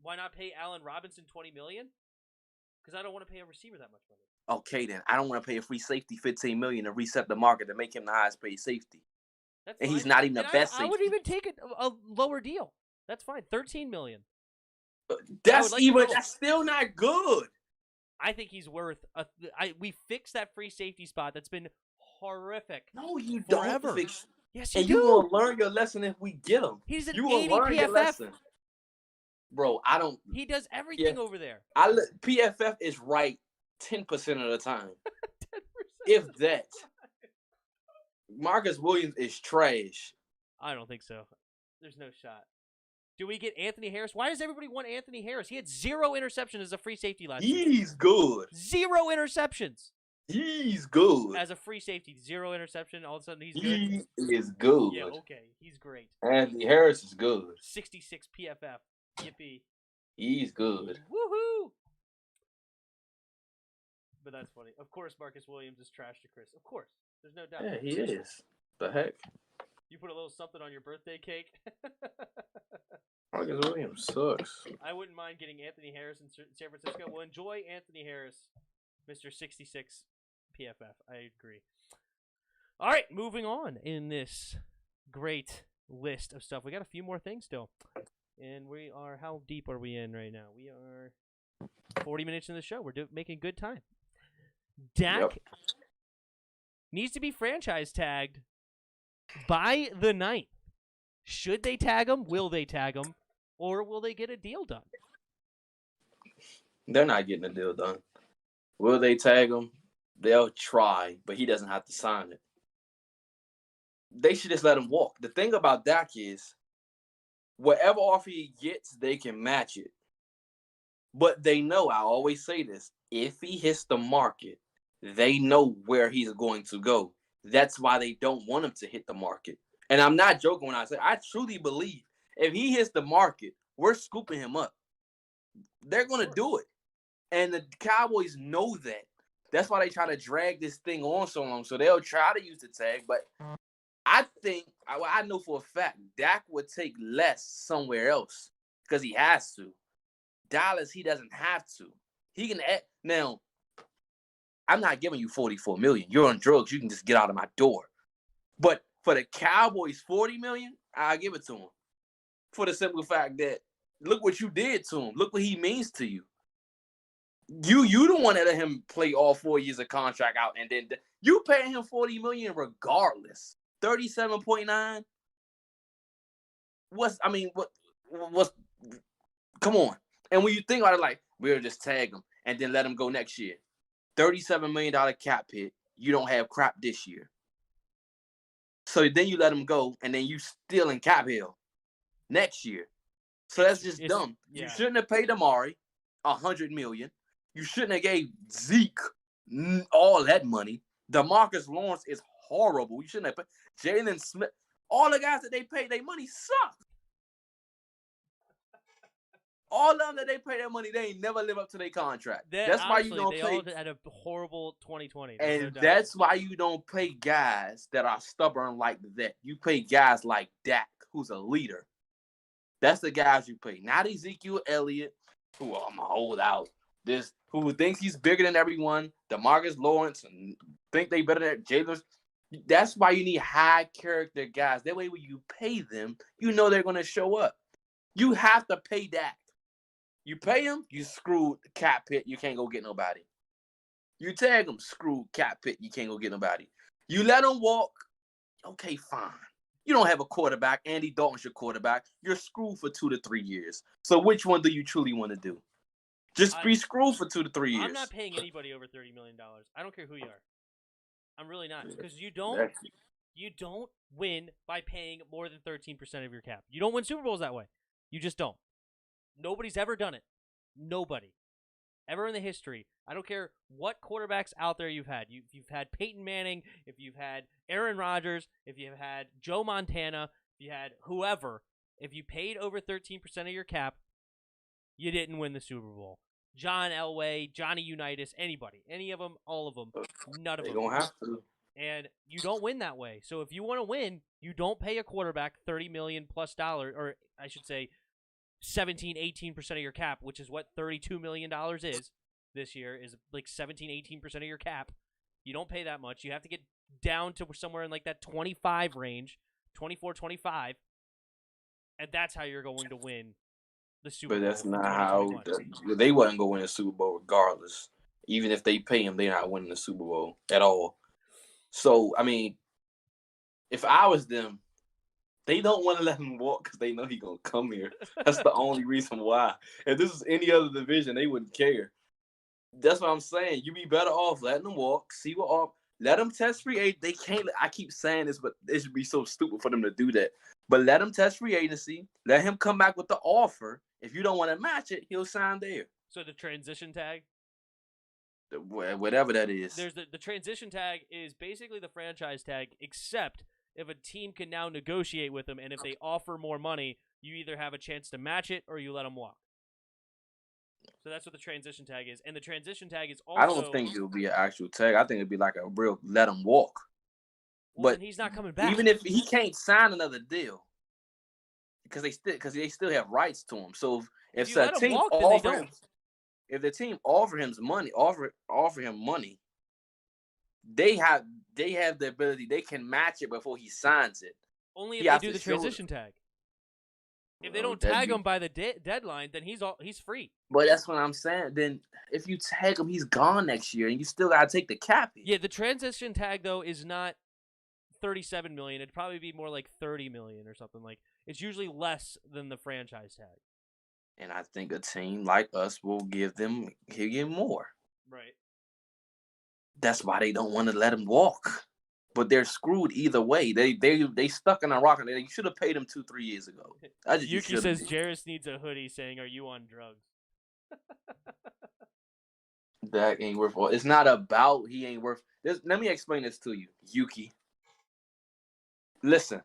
Why not pay Allen Robinson $20 million? Because I don't want to pay a receiver that much money. Okay, then I don't want to pay a free safety $15 million to reset the market to make him the highest paid safety. That's and fine. He's not even the best safety. I would even take a lower deal. That's fine. $13 million. That's still not good. I think he's worth. We fixed that free safety spot. That's been horrific. No, you forever. don't fix. Yes, you and do. You will learn your lesson if we get him. He's an you will 80 learn PFF. Your lesson. Bro, I don't. He does everything over there. PFF is right 10% of the time. 10%. If that. Marcus Williams is trash. I don't think so. There's no shot. Do we get Anthony Harris? Why does everybody want Anthony Harris? He had 0 interceptions as a free safety last year. He's good. 0 interceptions. He's good. As a free safety, 0 interception. All of a sudden, he's good. He is good. Yeah, okay. He's great. Anthony Harris is good. 66 PFF. Yippee. He's good. Woohoo! But that's funny. Of course, Marcus Williams is trash to Chris. Of course. There's no doubt. Yeah, he is. The heck? You put a little something on your birthday cake? Marcus Williams sucks. I wouldn't mind getting Anthony Harris in San Francisco. Well, enjoy Anthony Harris, Mr. 66 PFF. I agree. All right, moving on in this great list of stuff. We got a few more things still. And we are, how deep are we in right now? We are 40 minutes in the show. We're making good time. Dak needs to be franchise tagged by the 9th. Should they tag him? Will they tag him? Or will they get a deal done? They're not getting a deal done. Will they tag him? They'll try, but he doesn't have to sign it. They should just let him walk. The thing about Dak is, whatever offer he gets, they can match it. But they know, I always say this, if he hits the market, they know where he's going to go. That's why they don't want him to hit the market. And I'm not joking when I say I truly believe if he hits the market, we're scooping him up. They're going to do it. And the Cowboys know that. That's why they try to drag this thing on so long. So they'll try to use the tag. But I think, I know for a fact, Dak would take less somewhere else because he has to. Dallas, he doesn't have to. He can add. Now, I'm not giving you $44 million. You're on drugs. You can just get out of my door. But for the Cowboys, $40 million, I'll give it to him. For the simple fact that, look what you did to him. Look what he means to you. You don't want to let him play all 4 years of contract out, and then you paying him $40 million regardless. 37.9. What's come on. And when you think about it, like, we'll just tag him and then let him go next year. $37 million cap hit. You don't have crap this year. So then you let him go, and then you still in cap hell next year. So that's just dumb. Yeah. You shouldn't have paid Amari $100 million. You shouldn't have gave Zeke all that money. DeMarcus Lawrence is horrible. You shouldn't have paid Jalen Smith. All the guys that they paid their money suck. All of them that they pay their money, they ain't never live up to their contract. That's why you don't pay. They all had a horrible 2020. And that's why you don't pay guys that are stubborn like that. You pay guys like Dak, who's a leader. That's the guys you pay. Not Ezekiel Elliott, who I'm going to hold out. This, who thinks he's bigger than everyone. DeMarcus Lawrence, and think they better than Jalen. That's why you need high character guys. That way when you pay them, you know they're going to show up. You have to pay Dak. You pay him, you screwed cap hit, you can't go get nobody. You tag him, screwed cap hit, you can't go get nobody. You let him walk, okay, fine. You don't have a quarterback. Andy Dalton's your quarterback. You're screwed for 2 to 3 years. So which one do you truly want to do? Just be screwed for 2 to 3 years. I'm not paying anybody over $30 million. I don't care who you are. I'm really not. Because you don't win by paying more than 13% of your cap. You don't win Super Bowls that way. You just don't. Nobody's ever done it. Nobody. Ever in the history. I don't care what quarterbacks out there you've had. You've had Peyton Manning, if you've had Aaron Rodgers, if you've had Joe Montana, if you had whoever, if you paid over 13% of your cap, you didn't win the Super Bowl. John Elway, Johnny Unitas, anybody. Any of them, all of them, none of them. They don't have to. And you don't win that way. So if you want to win, you don't pay a quarterback $30 million plus dollars, or I should say 17, 18% of your cap, which is what $32 million is this year, is like 17, 18% of your cap. You don't pay that much. You have to get down to somewhere in like that 25 range, 24, 25, and that's how you're going to win the Super Bowl. But that's not how they wasn't going to win the Super Bowl regardless. Even if they pay him, they're not winning the Super Bowl at all. So, I mean, if I was them, they don't want to let him walk because they know he's going to come here. That's the only reason why. If this was any other division, they wouldn't care. That's what I'm saying. You'd be better off letting him walk, see what let him test free agency. They can't. I keep saying this, but it should be so stupid for them to do that. But let him test free agency. Let him come back with the offer. If you don't want to match it, he'll sign there. So the transition tag? Whatever that is. There's the transition tag is basically the franchise tag, except if a team can now negotiate with them, and if they offer more money, you either have a chance to match it or you let them walk. So that's what the transition tag is. And the transition tag is also... I don't think it would be an actual tag. I think it would be like a real let him walk. Well, but he's not coming back. Even if he can't sign another deal, because they still have rights to him. So if the team offer him money, they have the ability. They can match it before he signs it. Only if they do the transition tag. If they don't tag him by the deadline, then he's free. But that's what I'm saying. Then if you tag him, he's gone next year, and you still gotta take the cap. Yeah, the transition tag though is not $37 million. It'd probably be more like $30 million or something. Like it's usually less than the franchise tag. And I think a team like us will give more. Right. That's why they don't want to let him walk. But they're screwed either way. They stuck in a rock. And you should have paid him 2-3 years ago. Yuki says Jarris needs a hoodie saying, "Are you on drugs?" That ain't worth. It's not about he ain't worth. Let me explain this to you, Yuki. Listen,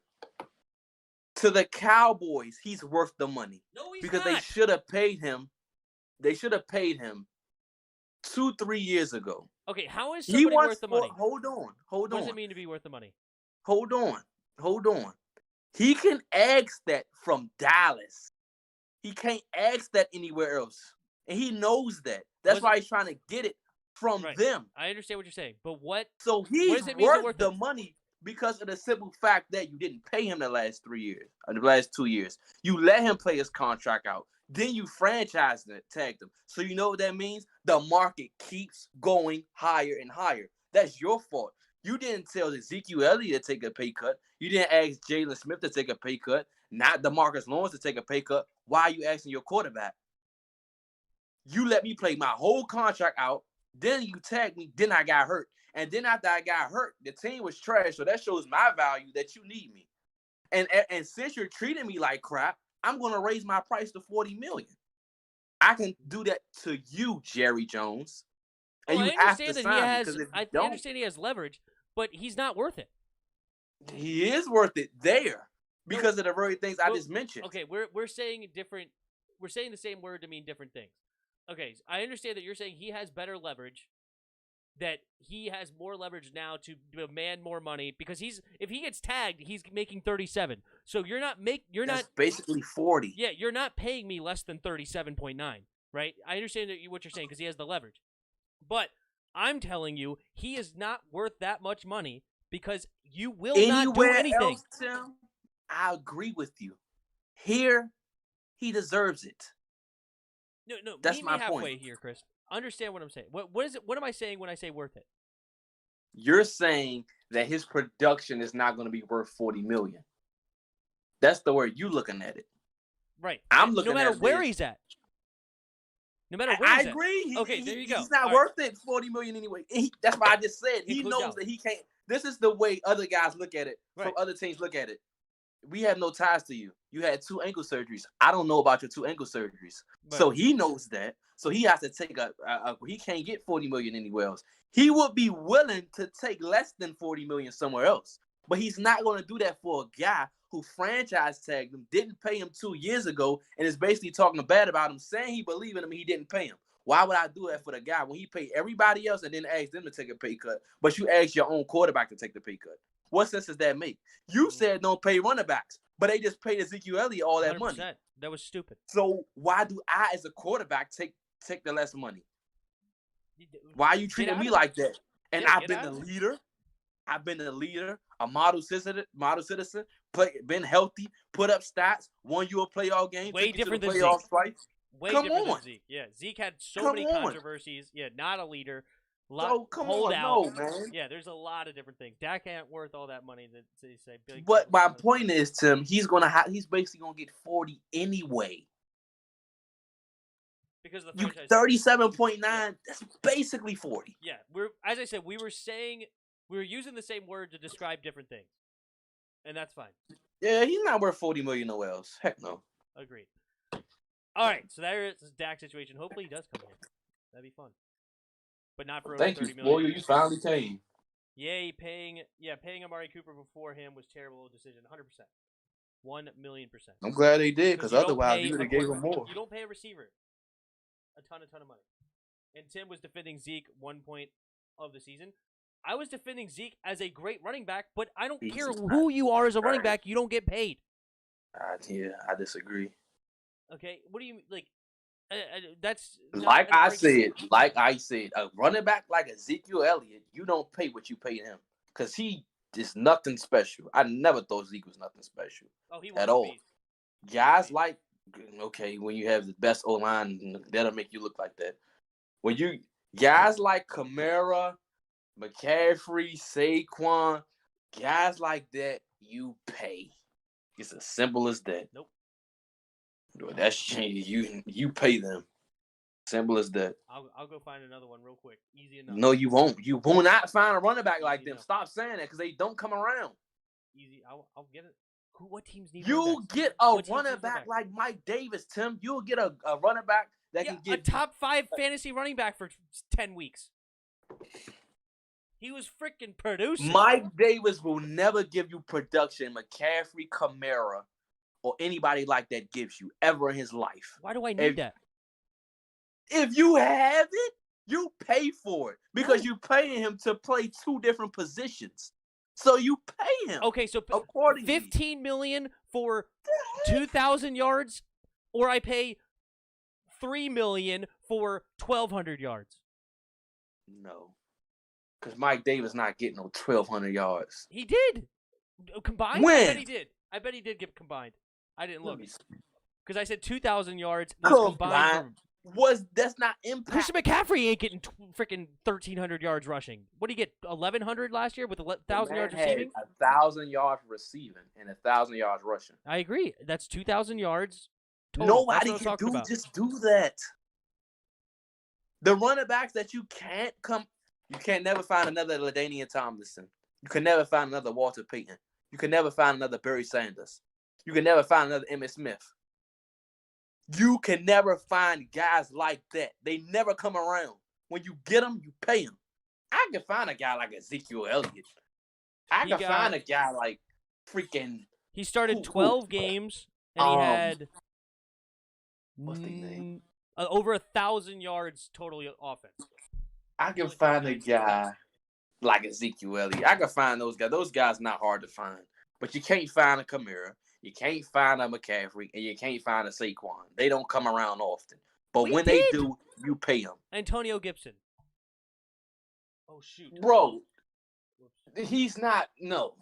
To the Cowboys, he's worth the money. No, he's because not. they should have paid him. They should have paid him 2-3 years ago. Okay, how is somebody worth the money? Hold on. What does it mean to be worth the money? Hold on. He can ask that from Dallas. He can't ask that anywhere else. And he knows that. That's why he's trying to get it from them. I understand what you're saying, but what? So he's worth the money because of the simple fact that you didn't pay him the last 3 years, or the last 2 years. You let him play his contract out. Then you franchise tagged him. So you know what that means? The market keeps going higher and higher. That's your fault. You didn't tell Ezekiel Elliott to take a pay cut. You didn't ask Jalen Smith to take a pay cut. Not DeMarcus Lawrence to take a pay cut. Why are you asking your quarterback? You let me play my whole contract out. Then you tagged me. Then I got hurt. And then after I got hurt, the team was trash. So that shows my value that you need me. And since you're treating me like crap, I'm going to raise my price to $40 million. I can do that to you, Jerry Jones. And you have to sign me. I understand he has leverage, but he's not worth it. He is worth it there because of the very things I just mentioned. Okay, we're saying different. We're saying the same word to mean different things. Okay, I understand that you're saying he has better leverage, that he has more leverage now to demand more money because if he gets tagged, he's making 37. So that's basically 40. Yeah, you're not paying me less than 37.9, right? I understand what you're saying because he has the leverage. But I'm telling you, he is not worth that much money because you will not do anything. Else, Tim, I agree with you. Here, he deserves it. No, that's my halfway point. Here, Chris. Understand what I'm saying. What is it? What am I saying when I say worth it? You're saying that his production is not going to be worth $40 million. That's the way you're looking at it. Right. I'm looking at no matter where he's at. No matter where he's at. I agree. Okay, there you go. He's not worth it, $40 million anyway. That's why I just said he knows that he can't. This is the way other guys look at it. From other teams look at it. We have no ties to you. You had 2 ankle surgeries. I don't know about your 2 ankle surgeries. Right. So he knows that. So he has to take he can't get $40 million anywhere else. He would be willing to take less than $40 million somewhere else. But he's not going to do that for a guy who franchise tagged him, didn't pay him 2 years ago, and is basically talking bad about him, saying he believed in him and he didn't pay him. Why would I do that for the guy when he paid everybody else and then asked them to take a pay cut, but you asked your own quarterback to take the pay cut? What sense does that make? You said don't pay running backs, but they just paid Ezekiel Elliott all that 100%. Money. That was stupid. So why do I, as a quarterback, take the less money? Why are you treating me like that? And I've been the leader. I've been the leader, a model citizen, been healthy, put up stats, won you a playoff game, way different than playoffs twice. Way different than Zeke. Yeah, Zeke had so many controversies. Yeah, not a leader. Come on, no, man. Yeah, there's a lot of different things. Dak ain't worth all that money that they say. But my point is, Tim, he's basically gonna get 40 anyway. Because the 37.9, that's basically 40. Yeah, as I said, we were using the same word to describe different things, and that's fine. Yeah, he's not worth $40 million nowhere else. Heck no. Agreed. All right, so there's Dak's situation. Hopefully, he does come here. That'd be fun. But not for over $30 million. Boy, you finally came. Yay, paying Amari Cooper before him was terrible decision. 100%. 1,000,000%. I'm glad they did, because otherwise you would have gave him more. You don't pay a receiver a ton of money. And Tim was defending Zeke 1 point of the season. I was defending Zeke as a great running back, but I don't care who you are as a running back. You don't get paid. Yeah, I disagree. Okay, what do you like? That's like I said, a running back like Ezekiel Elliott, you don't pay what you paid him because he is nothing special. I never thought Zeke was nothing special at all. Guys like, when you have the best O-line, that'll make you look like that. When guys like Kamara, McCaffrey, Saquon, guys like that, you pay. It's as simple as that. Nope. That's you pay them. Simple as that. I'll go find another one real quick. Easy enough. No, you won't. You will not find a running back like them. Stop saying that because they don't come around. Easy. I'll get it. What teams need? You get a running back like Mike Davis, Tim. You'll get a running back that can get a top 5 fantasy running back for 10 weeks. He was freaking producing. Mike Davis will never give you production. McCaffrey, Kamara, or anybody like that gives you ever in his life. Why do I need that? If you have it, you pay for it because you're paying him to play 2 different positions. So you pay him. Okay, so accordingly. $15 million for 2,000 yards, or I pay $3 million for 1,200 yards. No, because Mike Davis not getting no 1,200 yards. He did combined. When? I bet he did. I bet he did get combined. I didn't look because I said 2,000 yards was combined. That's not impact. Christian McCaffrey ain't getting freaking 1,300 yards rushing. What did he get? 1,100 last year with 1,000 yards receiving. 1,000 yards receiving and 1,000 yards rushing. I agree. That's 2,000 yards. Total. Nobody can just do that. The running backs that you can't never find another LaDainian Tomlinson. You can never find another Walter Payton. You can never find another Barry Sanders. You can never find another Emmitt Smith. You can never find guys like that. They never come around. When you get them, you pay them. I can find a guy like Ezekiel Elliott. I can find a guy like freaking... He started 12 games, and he had... What's the name? Over 1,000 yards total offense. I can find a guy like Ezekiel Elliott. I can find those guys. Those guys not hard to find. But you can't find a Kamara. You can't find a McCaffrey. And you can't find a Saquon. They don't come around often. But when they do, you pay them. Antonio Gibson. Oh, shoot. Bro, he's not. No.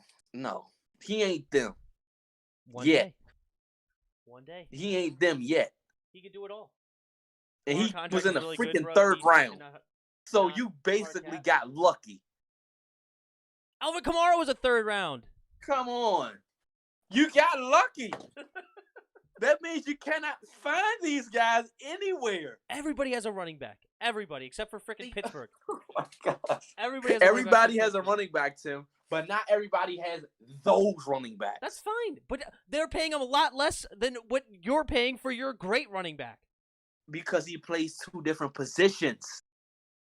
He ain't them. One day. He ain't them yet. He can do it all. And he was in the freaking third round. So you basically got lucky. Alvin Kamara was a third round. Come on. You got lucky. That means you cannot find these guys anywhere. Everybody has a running back. Everybody, except for freaking Pittsburgh. Oh, my gosh. Everybody has a running back, Tim. But not everybody has those running backs. That's fine. But they're paying him a lot less than what you're paying for your great running back. Because he plays 2 different positions.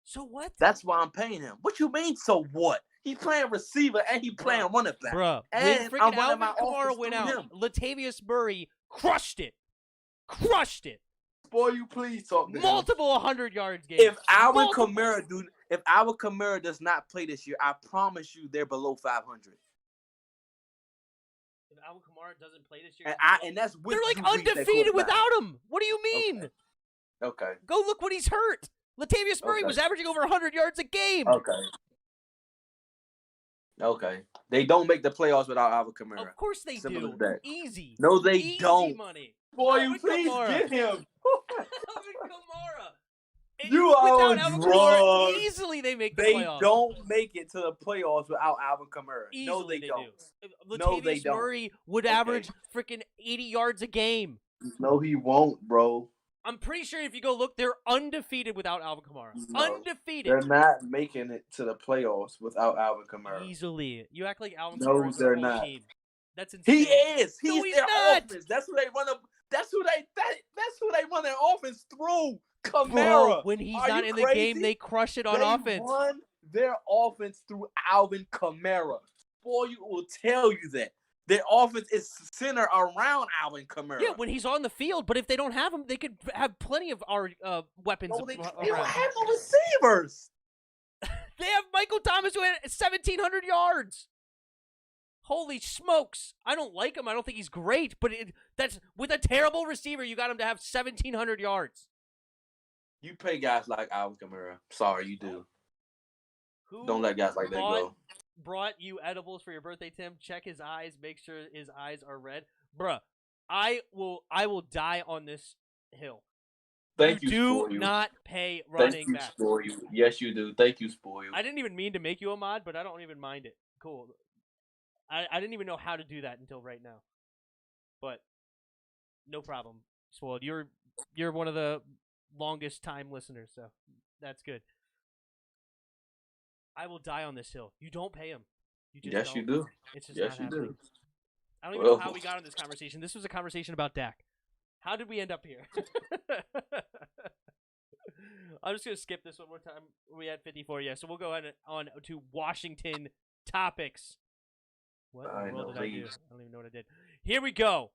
So what? That's why I'm paying him. What you mean, so what? He's playing receiver and he playing running back. Bruh, when freaking Alvin Kamara went out, Latavius Murray crushed it. Boy, you please talk to multiple 100 yards games. If Alvin Kamara does not play this year, I promise you they're below 500. If Alvin Kamara doesn't play this year, and that's with they're like undefeated without him. What do you mean? Okay. Go look when he's hurt. Latavius Murray was averaging over 100 yards a game. Okay. They don't make the playoffs without Alvin Kamara. Of course they do. Easy. No, they Easy don't. Money. Boy, you please get him. Alvin Kamara. You are drunk. Easily they make the They playoffs. don't make it to the playoffs without Alvin Kamara. Easily no, they don't. Do. Latavius Murray would average freaking 80 yards a game. No, he won't, bro. I'm pretty sure if you go look, they're undefeated without Alvin Kamara. No, undefeated. They're not making it to the playoffs without Alvin Kamara. Easily. You act like Alvin Kamara is the whole team. That's insane. He is. He's their not. offense. That's who they run. That's who they run their offense through. Kamara. Bro, when he's not in the game, they crush it on offense. They run their offense through Alvin Kamara. Boy, you will tell you that. Their offense is centered around Alvin Kamara. Yeah, when he's on the field. But if they don't have him, they could have plenty of our weapons. No, they don't have no receivers. They have Michael Thomas who had 1,700 yards. Holy smokes. I don't like him. I don't think he's great. But that's with a terrible receiver, you got him to have 1,700 yards. You pay guys like Alvin Kamara. Sorry, you do. Don't let guys like that go. Brought you edibles for your birthday, Tim. Check his eyes. Make sure his eyes are red. Bruh, I will die on this hill. Thank you, do not pay running back. Thank you, Spoil. Yes, you do. Thank you, Spoil. I didn't even mean to make you a mod, but I don't even mind it. Cool. I didn't even know how to do that until right now. But no problem. Spoiled. You're one of the longest time listeners, so that's good. I will die on this hill. You don't pay him. You just yes, don't. you do. It's just yes, not you happening. do. I don't even know how we got on this conversation. This was a conversation about Dak. How did we end up here? I'm just going to skip this one more time. We had 54. Yeah, so we'll go on to Washington topics. What in the world did I do? I don't even know what I did. Here we go.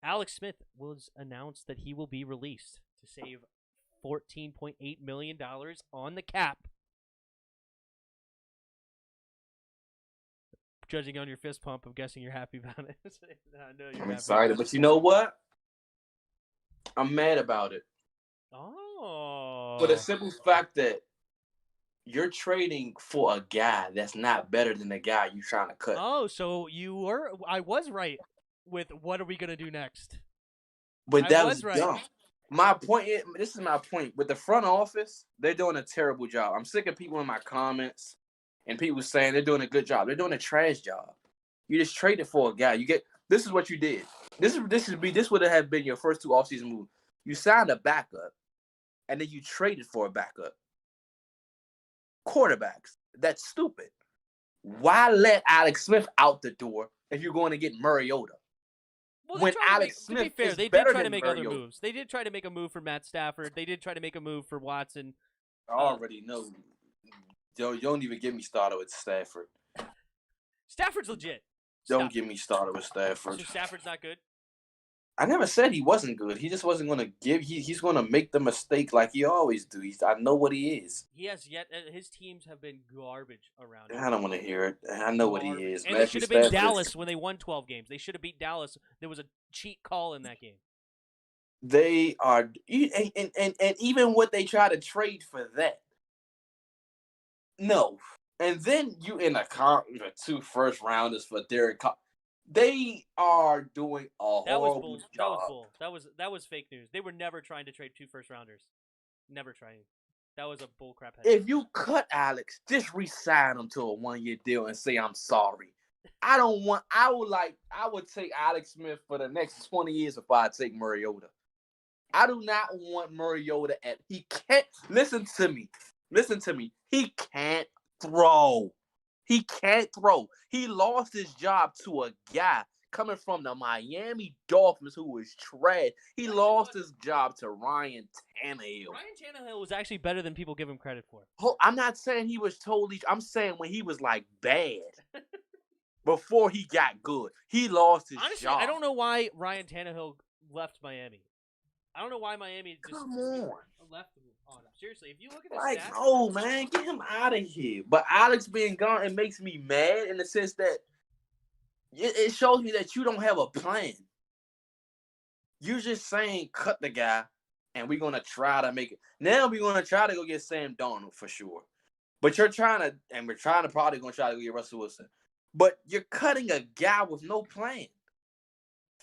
Alex Smith was announced that he will be released to save $14.8 million on the cap. Judging on your fist pump, I'm guessing you're happy about it. I know you're I'm happy excited, but you know what? I'm mad about it. Oh. For the simple fact that you're trading for a guy that's not better than the guy you're trying to cut. Oh, so I was right with what are we going to do next? But that was right. dumb. My point is, this is my point. With the front office, they're doing a terrible job. I'm sick of people in my comments and people saying they're doing a good job. They're doing a trash job. You just traded for a guy. This is what you did. This would have been your first 2 offseason moves. You signed a backup, and then you traded for a backup. Quarterbacks. That's stupid. Why let Alex Smith out the door if you're going to get Mariota? Well, when Alex Smith to be fair, is they did better try to than make Mariota. other moves. They did try to make a move for Matt Stafford. They did try to make a move for Watson. I already know. You don't even get me started with Stafford. Stafford's legit. Don't get me started with Stafford. So Stafford's not good? I never said he wasn't good. He just wasn't going to give. He's going to make the mistake like he always do. I know what he is. He has yet. His teams have been garbage around him. I don't want to hear it. I know what he is. And they should have been Dallas when they won 12 games. They should have beat Dallas. There was a cheat call in that game. They are, and even what they try to trade for that. No. And then you in a 2 first rounders for Derek Carr. They are doing a horrible job. That was fake news. They were never trying to trade 2 first rounders. Never trying. That was a bullcrap. If you cut Alex, just re-sign him to a 1-year deal and say I'm sorry. I would take Alex Smith for the next 20 years if I take Mariota. I do not want Mariota he can't listen to me. He can't throw. He can't throw. He lost his job to a guy coming from the Miami Dolphins who was trash. He lost his job to Ryan Tannehill. Ryan Tannehill was actually better than people give him credit for. I'm not saying he was totally. I'm saying when he was like bad. Before he got good. He lost his job. I don't know why Ryan Tannehill left Miami. I don't know why Miami just left him on him. Seriously, if you look at the stats, no, man, get him out of here. But Alex being gone, it makes me mad in the sense that it shows me that you don't have a plan. You're just saying cut the guy, and we're gonna try to make it. Now we're gonna try to go get Sam Darnold for sure. But we're probably gonna try to go get Russell Wilson. But you're cutting a guy with no plan.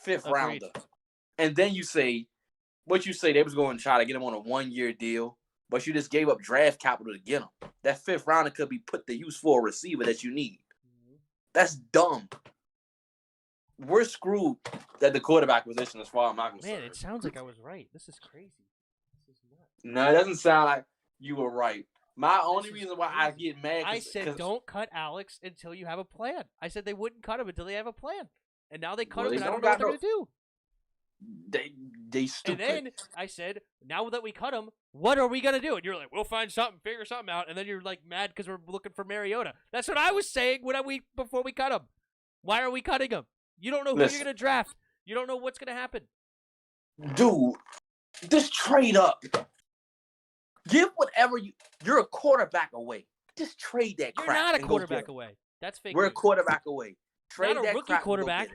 5th rounder. And then you say, they was going to try to get him on a 1-year deal, but you just gave up draft capital to get him. That 5th rounder could be put to use for a receiver that you need. That's dumb. We're screwed at the quarterback position as far as I'm concerned. Man, it sounds like I was right. This is crazy. This is nuts. No, it doesn't sound like you were right. My only reason why I get mad I said don't cut Alex until you have a plan. I said they wouldn't cut him until they have a plan. And now they cut him, and I don't know what they're going to do. They stupid. And then I said, now that we cut him, what are we going to do? And you're like, we'll find something, figure something out. And then you're like mad because we're looking for Mariota. That's what I was saying before we cut him. Why are we cutting him? You don't know who you're going to draft. You don't know what's going to happen. Dude, just trade up. Give whatever you're a quarterback away. Just trade that crap. You're not a quarterback away. That's fake. We're a quarterback away. Trade not a that rookie crap quarterback.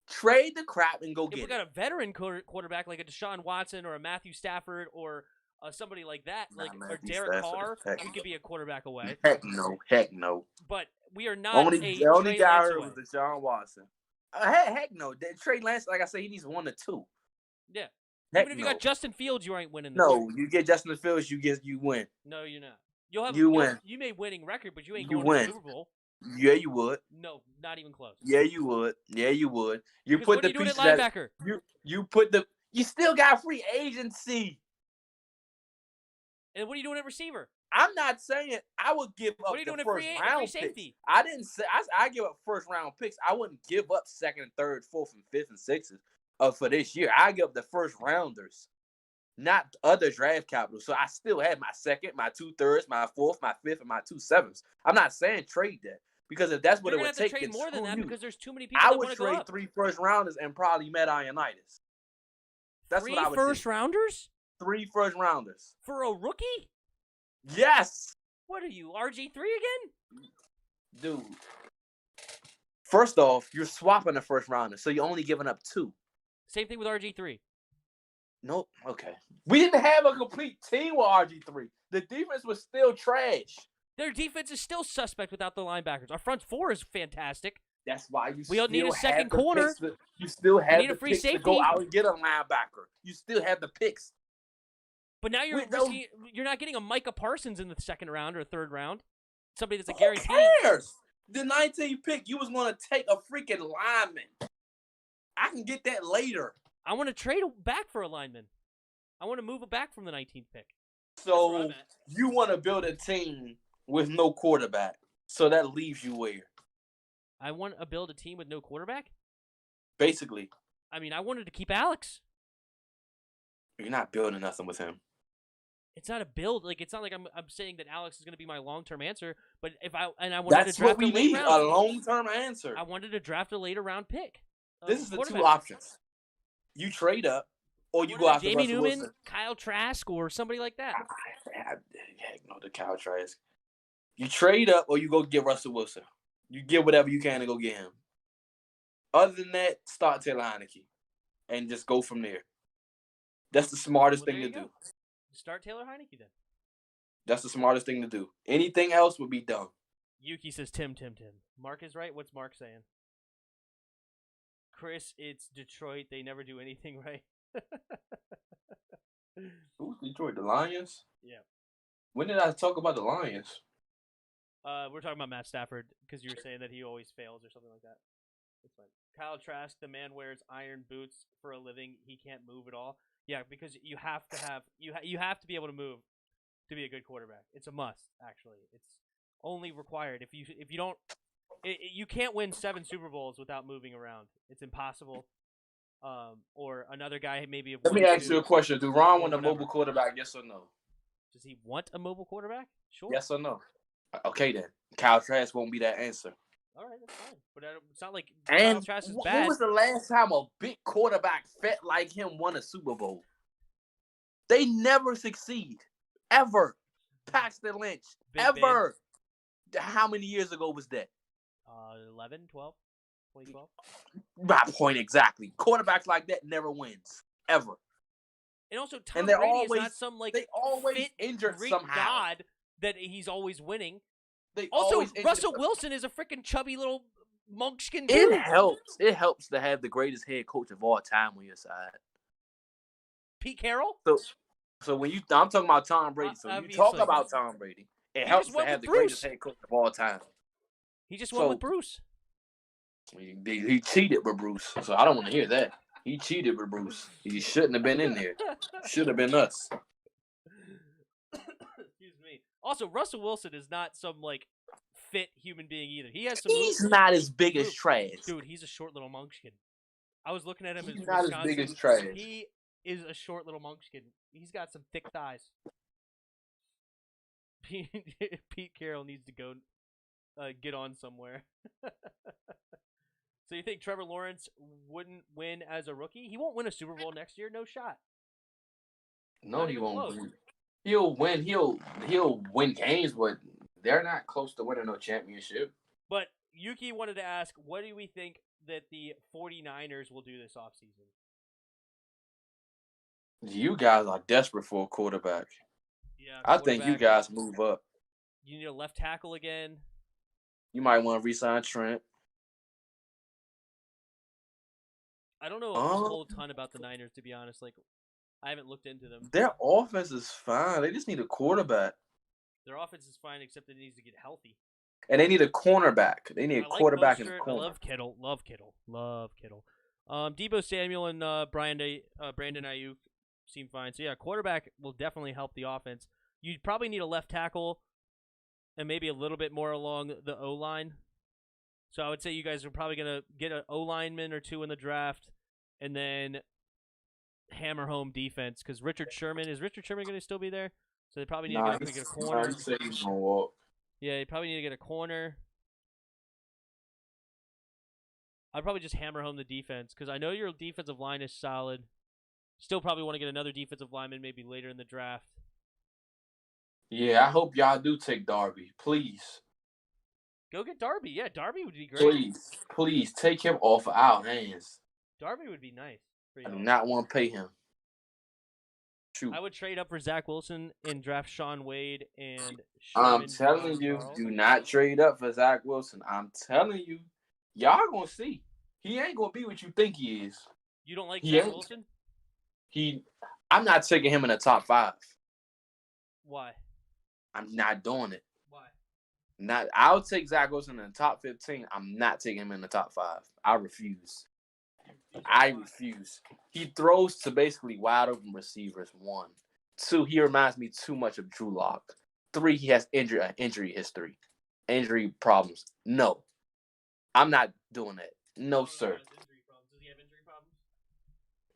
Trade the crap and go get it. If we got a veteran quarterback like a Deshaun Watson or a Matthew Stafford or somebody like that, or Derek Carr, he could be a quarterback away. Heck no. But we are not the only guy I heard was Deshaun Watson. Heck no. Trey Lance, like I said, he needs 1 or 2. Yeah. Even if you got Justin Fields, you ain't winning. You get Justin Fields, you win. No, you're not. You win. You may winning record, but you ain't going to the Super Bowl. Yeah, you would. No, not even close. Yeah, you would. You put what the pieces at linebacker. You still got free agency. And what are you doing at receiver? I'm not saying I would give up the first round picks. I didn't say I give up first round picks. I wouldn't give up 2nd, 3rd, 4th, and 5th and 6th for this year. I give up the first rounders, not other draft capital. So I still have my 2nd, my 2/3, my 4th, my 5th, and my 2/7. I'm not saying trade that. Because if that's what You're it gonna would have to take, trade then more than screw that you. because there's too many people I that would want to go trade up. 3 first-rounders and probably Matt Ioannidis. That's what I would do. 3 first-rounders 3 first-rounders. for a rookie? Yes, What are you, RG3 again? dude. First off, you're swapping a first-rounder, so you're only giving up 2. Same thing with RG3. Nope. Okay. We didn't have a complete team with RG3. The defense was still trash. Their defense is still suspect without the linebackers. Our front 4 is fantastic. That's why you We don't need a still second have the corner. picks you still have need a the free picks to safety. go out and get a linebacker. You still have the picks. But now you're Wait, no. you're not getting a Micah Parsons in the second round or third round. Somebody that's a Who guarantee. cares? The 19th pick, you was going to take a freaking lineman. I can get that later. I want to trade back for a lineman. I want to move it back from the 19th pick. So you want to build a team with no quarterback. So that leaves you where? I want to build a team with no quarterback? Basically. I mean, I wanted to keep Alex. You're not building nothing with him. It's not a build. Like, it's not like I'm saying that Alex is going to be my long-term answer. But I wanted to draft what we a late need, round. a long-term answer. I wanted to draft a later round pick. This is the 2 options. You trade up, or you go after Jamie Russell Newman, Wilson. Kyle Trask, or somebody like that. Heck no, the Kyle Trask. You trade up, or you go get Russell Wilson. You get whatever you can to go get him. Other than that, start Taylor Heineke, and just go from there. That's the smartest thing to do. Start Taylor Heineke then. That's the smartest thing to do. Anything else would be dumb. Yuki says Tim. Mark is right. What's Mark saying? Chris, it's Detroit. They never do anything right. Who's Detroit? The Lions? Yeah. When did I talk about the Lions? We're talking about Matt Stafford because you were saying that he always fails or something like that. That's fine. Kyle Trask, the man wears iron boots for a living. He can't move at all. Yeah, because you have to have you have to be able to move to be a good quarterback. It's a must, actually. It's only required if you don't. You can't win 7 Super Bowls without moving around. It's impossible. Or another guy maybe. Let me ask you a question: do Ron want a whatever. mobile quarterback? Yes or no? Does he want a mobile quarterback? Sure. Yes or no? Okay then. Kyle Trask won't be that answer. All right, that's fine. But it's not like Kyle Trask is bad. When was the last time a big quarterback fat like him won a Super Bowl? They never succeed. Ever. Paxton Lynch. Ever. How many years ago was that? 11, 12, 2012. My point exactly. Quarterbacks like that never wins. Ever. And also, Tom Brady always, is not some like they always fit injured Greek somehow. god that he's always winning. They Also, always Russell Wilson is a freaking chubby little monkskin dude. It helps. It helps to have the greatest head coach of all time on your side. Pete Carroll? So when I'm talking about Tom Brady. So you talk about Tom Brady. It helps to have the greatest head coach of all time. He just won with Bruce. He cheated with Bruce. So I don't want to hear that. He cheated with Bruce. He shouldn't have been in there. Should have been us. Excuse me. Also, Russell Wilson is not some like fit human being either. He has some. He's not as big as trash. Dude, he's a short little munchkin. I was looking at him. He's not as big as trash. He is a short little munchkin. He's got some thick thighs. Pete Carroll needs to go get on somewhere. So you think Trevor Lawrence wouldn't win as a rookie? He won't win a Super Bowl next year. No shot. No, he won't. He'll win. He'll win games, but they're not close to winning no championship. But Yuki wanted to ask, what do we think that the 49ers will do this offseason? You guys are desperate for a quarterback. Yeah, I think you guys move up. You need a left tackle again. You might want to re-sign Trent. I don't know a whole ton about the Niners, to be honest. Like, I haven't looked into them. Their offense is fine. They just need a quarterback. Their offense is fine, except it needs to get healthy. And they need a cornerback. They need a quarterback and a corner. I love Kittle. Love Kittle. Debo Samuel and Brandon Ayuk seem fine. So, yeah, quarterback will definitely help the offense. You'd probably need a left tackle and maybe a little bit more along the O-line. So I would say you guys are probably going to get an O-lineman or 2 in the draft and then hammer home defense. Because Richard Sherman going to still be there? So they probably need to get a corner. He's gonna walk. Yeah, you probably need to get a corner. I'd probably just hammer home the defense because I know your defensive line is solid. Still probably want to get another defensive lineman maybe later in the draft. Yeah, I hope y'all do take Darby. Please. Go get Darby. Yeah, Darby would be great. Please take him off of our hands. Darby would be nice for I do y'all. not want to pay him. Shoot. I would trade up for Zach Wilson and draft Sean Wade and I'm Sherman telling you, Charles. do not trade up for Zach Wilson. I'm telling you. Y'all gonna see. He ain't gonna be what you think he is. You don't like Zach Wilson? I'm not taking him in the top 5. Why? I'm not doing it. Why? I'll take Zach Wilson in the top 15. I'm not taking him in the top 5. I refuse. I refuse. He throws to basically wide open receivers. 1. 2, he reminds me too much of Drew Lock. 3, he has injury history. Injury problems. No. I'm not doing that. No, sir. Does he have injury problems?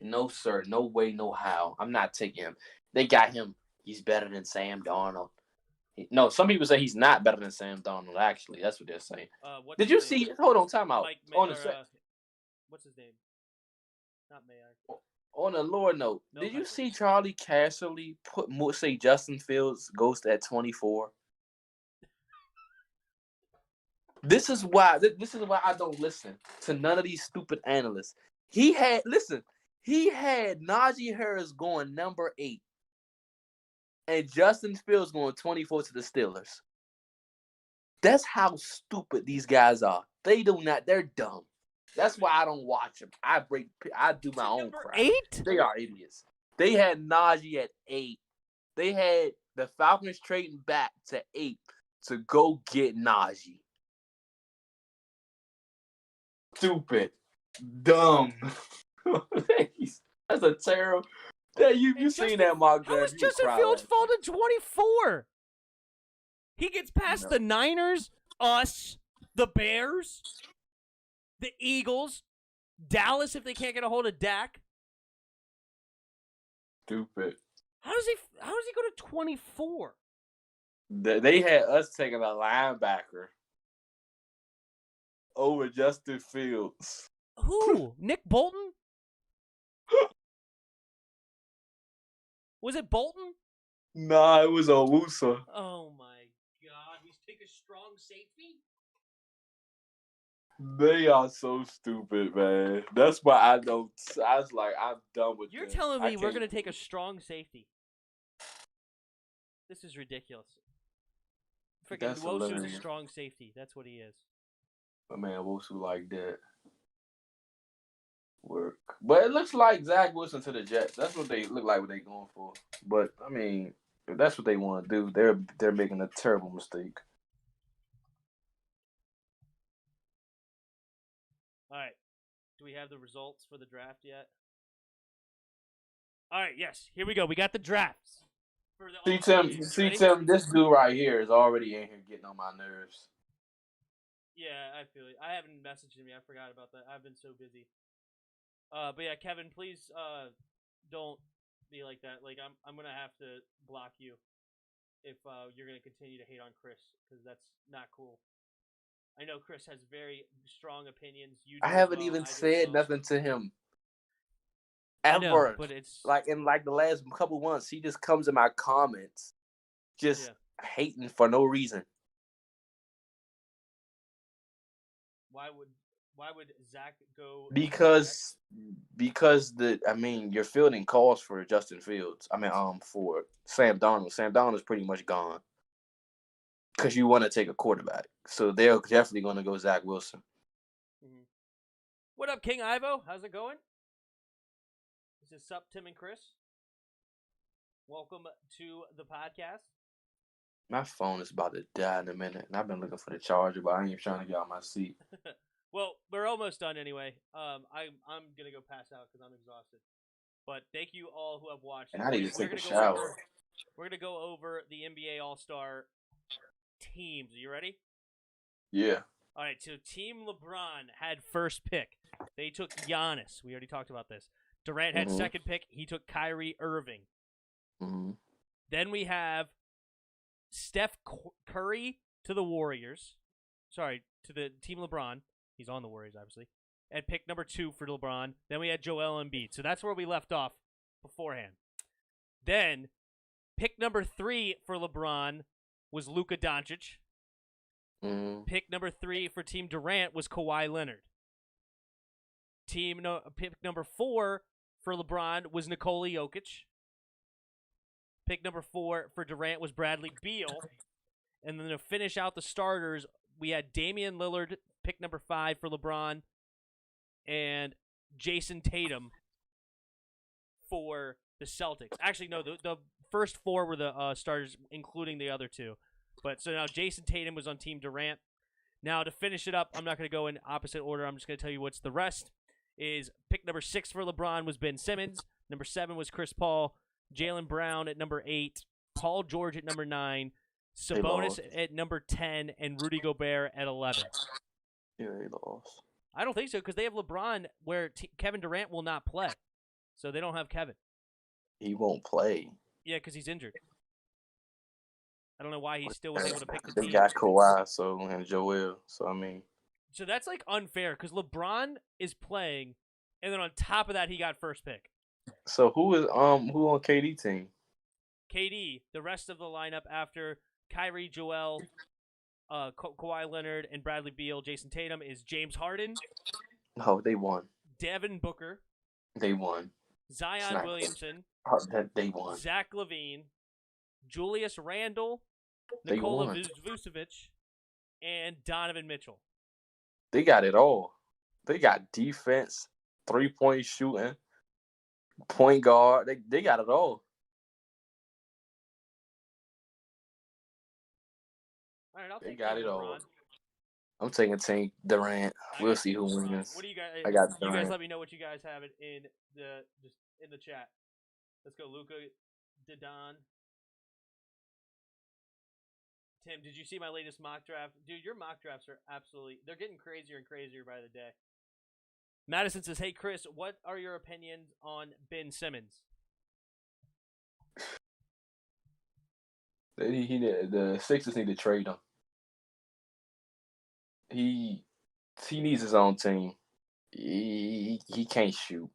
No, sir. No way, no how. I'm not taking him. They got him. He's better than Sam Darnold. No, some people say he's not better than Sam Darnold, actually. That's what they're saying. Did you see? Hold on, time out. What's his name? Not Mayer. On a lower note, did you see Charlie Casserly say Justin Fields goes to at 24? This is why I don't listen to none of these stupid analysts. He had Najee Harris going number 8. And Justin Fields going 24 to the Steelers. That's how stupid these guys are. They're dumb. That's why I don't watch them. I do my own crap. 8? They are idiots. They had Najee at 8. They had the Falcons trading back to 8 to go get Najee. Stupid. Dumb. That's a terrible. Yeah, you seen that mock draft. How is Justin Fields fall to 24? He gets past the Niners, us, the Bears, the Eagles, Dallas if they can't get a hold of Dak. Stupid. How does he go to 24? They had us taking a linebacker over Justin Fields. Who? Nick Bolton? Was it Bolton? Nah, it was Owusa. Oh my God! He's taking a strong safety. They are so stupid, man. That's why I was like, I'm done with. You're telling me we're gonna take a strong safety? This is ridiculous. Freaking Wosu's a strong safety. That's what he is. But man, Wosu like that. Work. But it looks like Zach Wilson to the Jets. That's what they look like what they're going for. But I mean, if that's what they want to do, they're making a terrible mistake. All right. Do we have the results for the draft yet? All right, yes. Here we go. We got the drafts. See, Tim, this dude right here is already in here getting on my nerves. Yeah, I feel it. I haven't messaged him yet. I forgot about that. I've been so busy. But yeah, Kevin, please don't be like that. Like I'm gonna have to block you if you're gonna continue to hate on Chris because that's not cool. I know Chris has very strong opinions. I haven't even said nothing to him ever. I know, but it's like in the last couple months, he just comes in my comments, just hating for no reason. Why would Zach go? Because you're fielding calls for Justin Fields. For Sam Darnold. Sam Darnold is pretty much gone. Because you want to take a quarterback. So they're definitely going to go Zach Wilson. Mm-hmm. What up, King Ivo? How's it going? This is Sup, Tim and Chris. Welcome to the podcast. My phone is about to die in a minute, and I've been looking for the charger, but I ain't even trying to get out my seat. Well, we're almost done anyway. I'm gonna go pass out because I'm exhausted. But thank you all who have watched. And I need to take a shower. We're gonna go over the NBA All-Star teams. Are you ready? Yeah. All right. So Team LeBron had first pick. They took Giannis. We already talked about this. Durant had second pick. He took Kyrie Irving. Mm-hmm. Then we have Steph Curry to the Warriors. Sorry, to the Team LeBron. He's on the Warriors, obviously. at pick number 2 for LeBron. Then we had Joel Embiid. So that's where we left off beforehand. Then pick number 3 for LeBron was Luka Doncic. Pick number 3 for Team Durant was Kawhi Leonard. Pick number 4 for LeBron was Nikola Jokic. Pick number 4 for Durant was Bradley Beal. And then to finish out the starters, we had Damian Lillard, pick number 5 for LeBron, and Jason Tatum for the Celtics. Actually, no, the first 4 were the starters, including the other 2. But so now Jason Tatum was on Team Durant. Now to finish it up, I'm not going to go in opposite order. I'm just going to tell you what's the rest. Is pick number 6 for LeBron was Ben Simmons. Number 7 was Chris Paul. Jaylen Brown at number 8. Paul George at number 9. Sabonis at number 10. And Rudy Gobert at 11. Yeah, they lost. I don't think so because they have LeBron where Kevin Durant will not play. So they don't have Kevin. He won't play. Yeah, because he's injured. I don't know why he still was able to pick the team. They got Kawhi and Joel. So, I mean. So that's like unfair because LeBron is playing, and then on top of that, he got first pick. So who on KD team? KD, the rest of the lineup after Kyrie, Joel, Kawhi Leonard, and Bradley Beal, Jason Tatum is James Harden. Oh, they won. Devin Booker. They won. Zion Williamson. They won. Zach LaVine. Julius Randle. Nikola Vucevic. And Donovan Mitchell. They got it all. They got defense, 3-point shooting, point guard. They got it all. All right, They got it LeBron. all. I'm taking Team Durant. We'll see who wins. What do you guys? I got you Durant. guys let me know what you guys have it in the chat. Let's go, Luka, Didon. Tim, did you see my latest mock draft? Dude, your mock drafts are they're getting crazier and crazier by the day. Madison says, hey, Chris, what are your opinions on Ben Simmons? The Sixers need to trade him. He needs his own team. He can't shoot.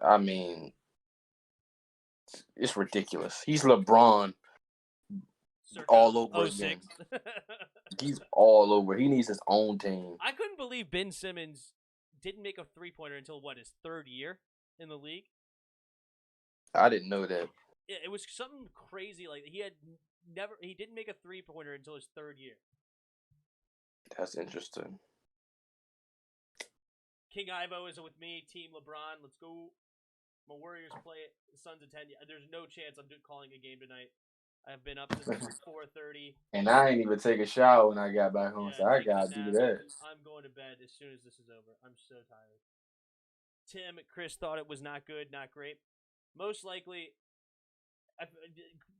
I mean, it's ridiculous. He's LeBron all over again. He's all over. He needs his own team. I couldn't believe Ben Simmons didn't make a three-pointer until, his 3rd year in the league? I didn't know that. Yeah, it was something crazy. Like, he didn't make a three-pointer until his 3rd year. That's interesting. King Ivo is with me. Team LeBron. Let's go. My Warriors play the Suns at 10. There's no chance I'm calling a game tonight. I've been up since 4:30. And I ain't even take a shower when I got back home, so I gotta do that. I'm going to bed as soon as this is over. I'm so tired. Chris thought it was not good, not great. Most likely,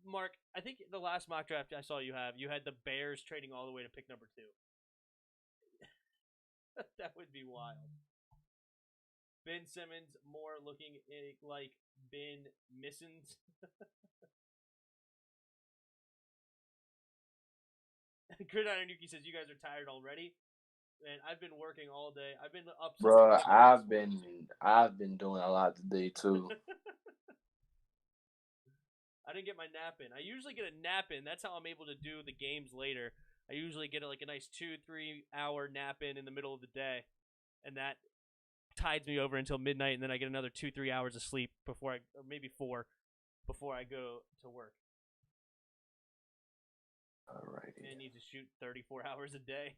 Mark, I think the last mock draft I saw you had the Bears trading all the way to pick number 2. That would be wild. Ben Simmons more looking like Ben Missins. Gridiron Yuki says, you guys are tired already? Man, I've been working all day. I've been up. Bro, I've been doing a lot today too. I didn't get my nap in. I usually get a nap in. That's how I'm able to do the games later. I usually get a nice 2-3 hour nap in the middle of the day, and that tides me over until midnight, and then I get another 2-3 hours of sleep or maybe 4 before I go to work. Alrighty. Man needs to shoot 34 hours a day.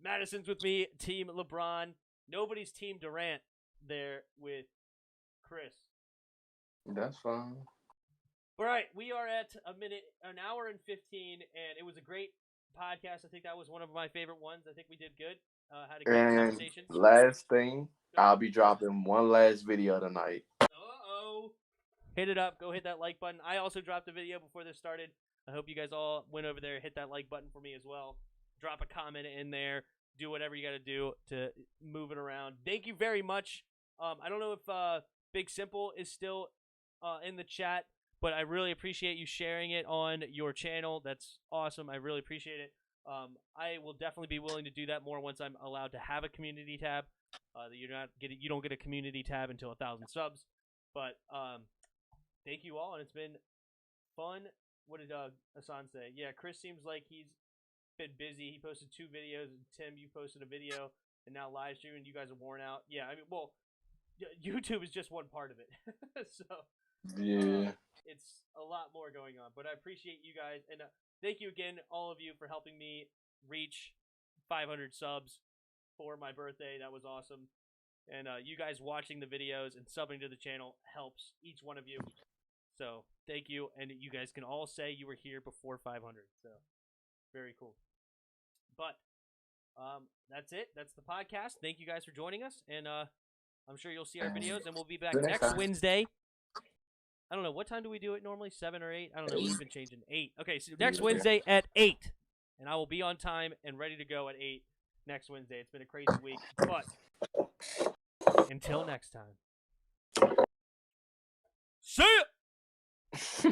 Madison's with me, Team LeBron. Nobody's Team Durant there with Chris. That's fine. All right, we are at an hour and 15, and it was a great podcast. I think that was one of my favorite ones. I think we did good. Had a great conversation. Last thing, I'll be dropping one last video tonight. Uh-oh. Hit it up. Go hit that like button. I also dropped a video before this started. I hope you guys all went over there, hit that like button for me as well. Drop a comment in there. Do whatever you got to do to move it around. Thank you very much. I don't know if Big Simple is still in the chat, but I really appreciate you sharing it on your channel. That's awesome. I really appreciate it. I will definitely be willing to do that more once I'm allowed to have a community tab. You don't get a community tab until 1,000 subs. But thank you all, and it's been fun. What did Hassan say? Yeah, Chris seems like he's been busy. He posted 2 videos, and Tim, you posted a video, and now live streaming. You guys are worn out. Yeah, I mean, well, YouTube is just one part of it. So Yeah. it's a lot more going on. But I appreciate you guys, and thank you again, all of you, for helping me reach 500 subs for my birthday. That was awesome. And you guys watching the videos and subbing to the channel helps each one of you. So thank you. And you guys can all say you were here before 500. So very cool. But that's it. That's the podcast. Thank you guys for joining us. And I'm sure you'll see our videos. And we'll be back next Wednesday. I don't know. What time do we do it normally? 7 or 8? I don't know. We've been changing 8. Okay, so next Wednesday at 8. And I will be on time and ready to go at 8 next Wednesday. It's been a crazy week. But until next time. See ya!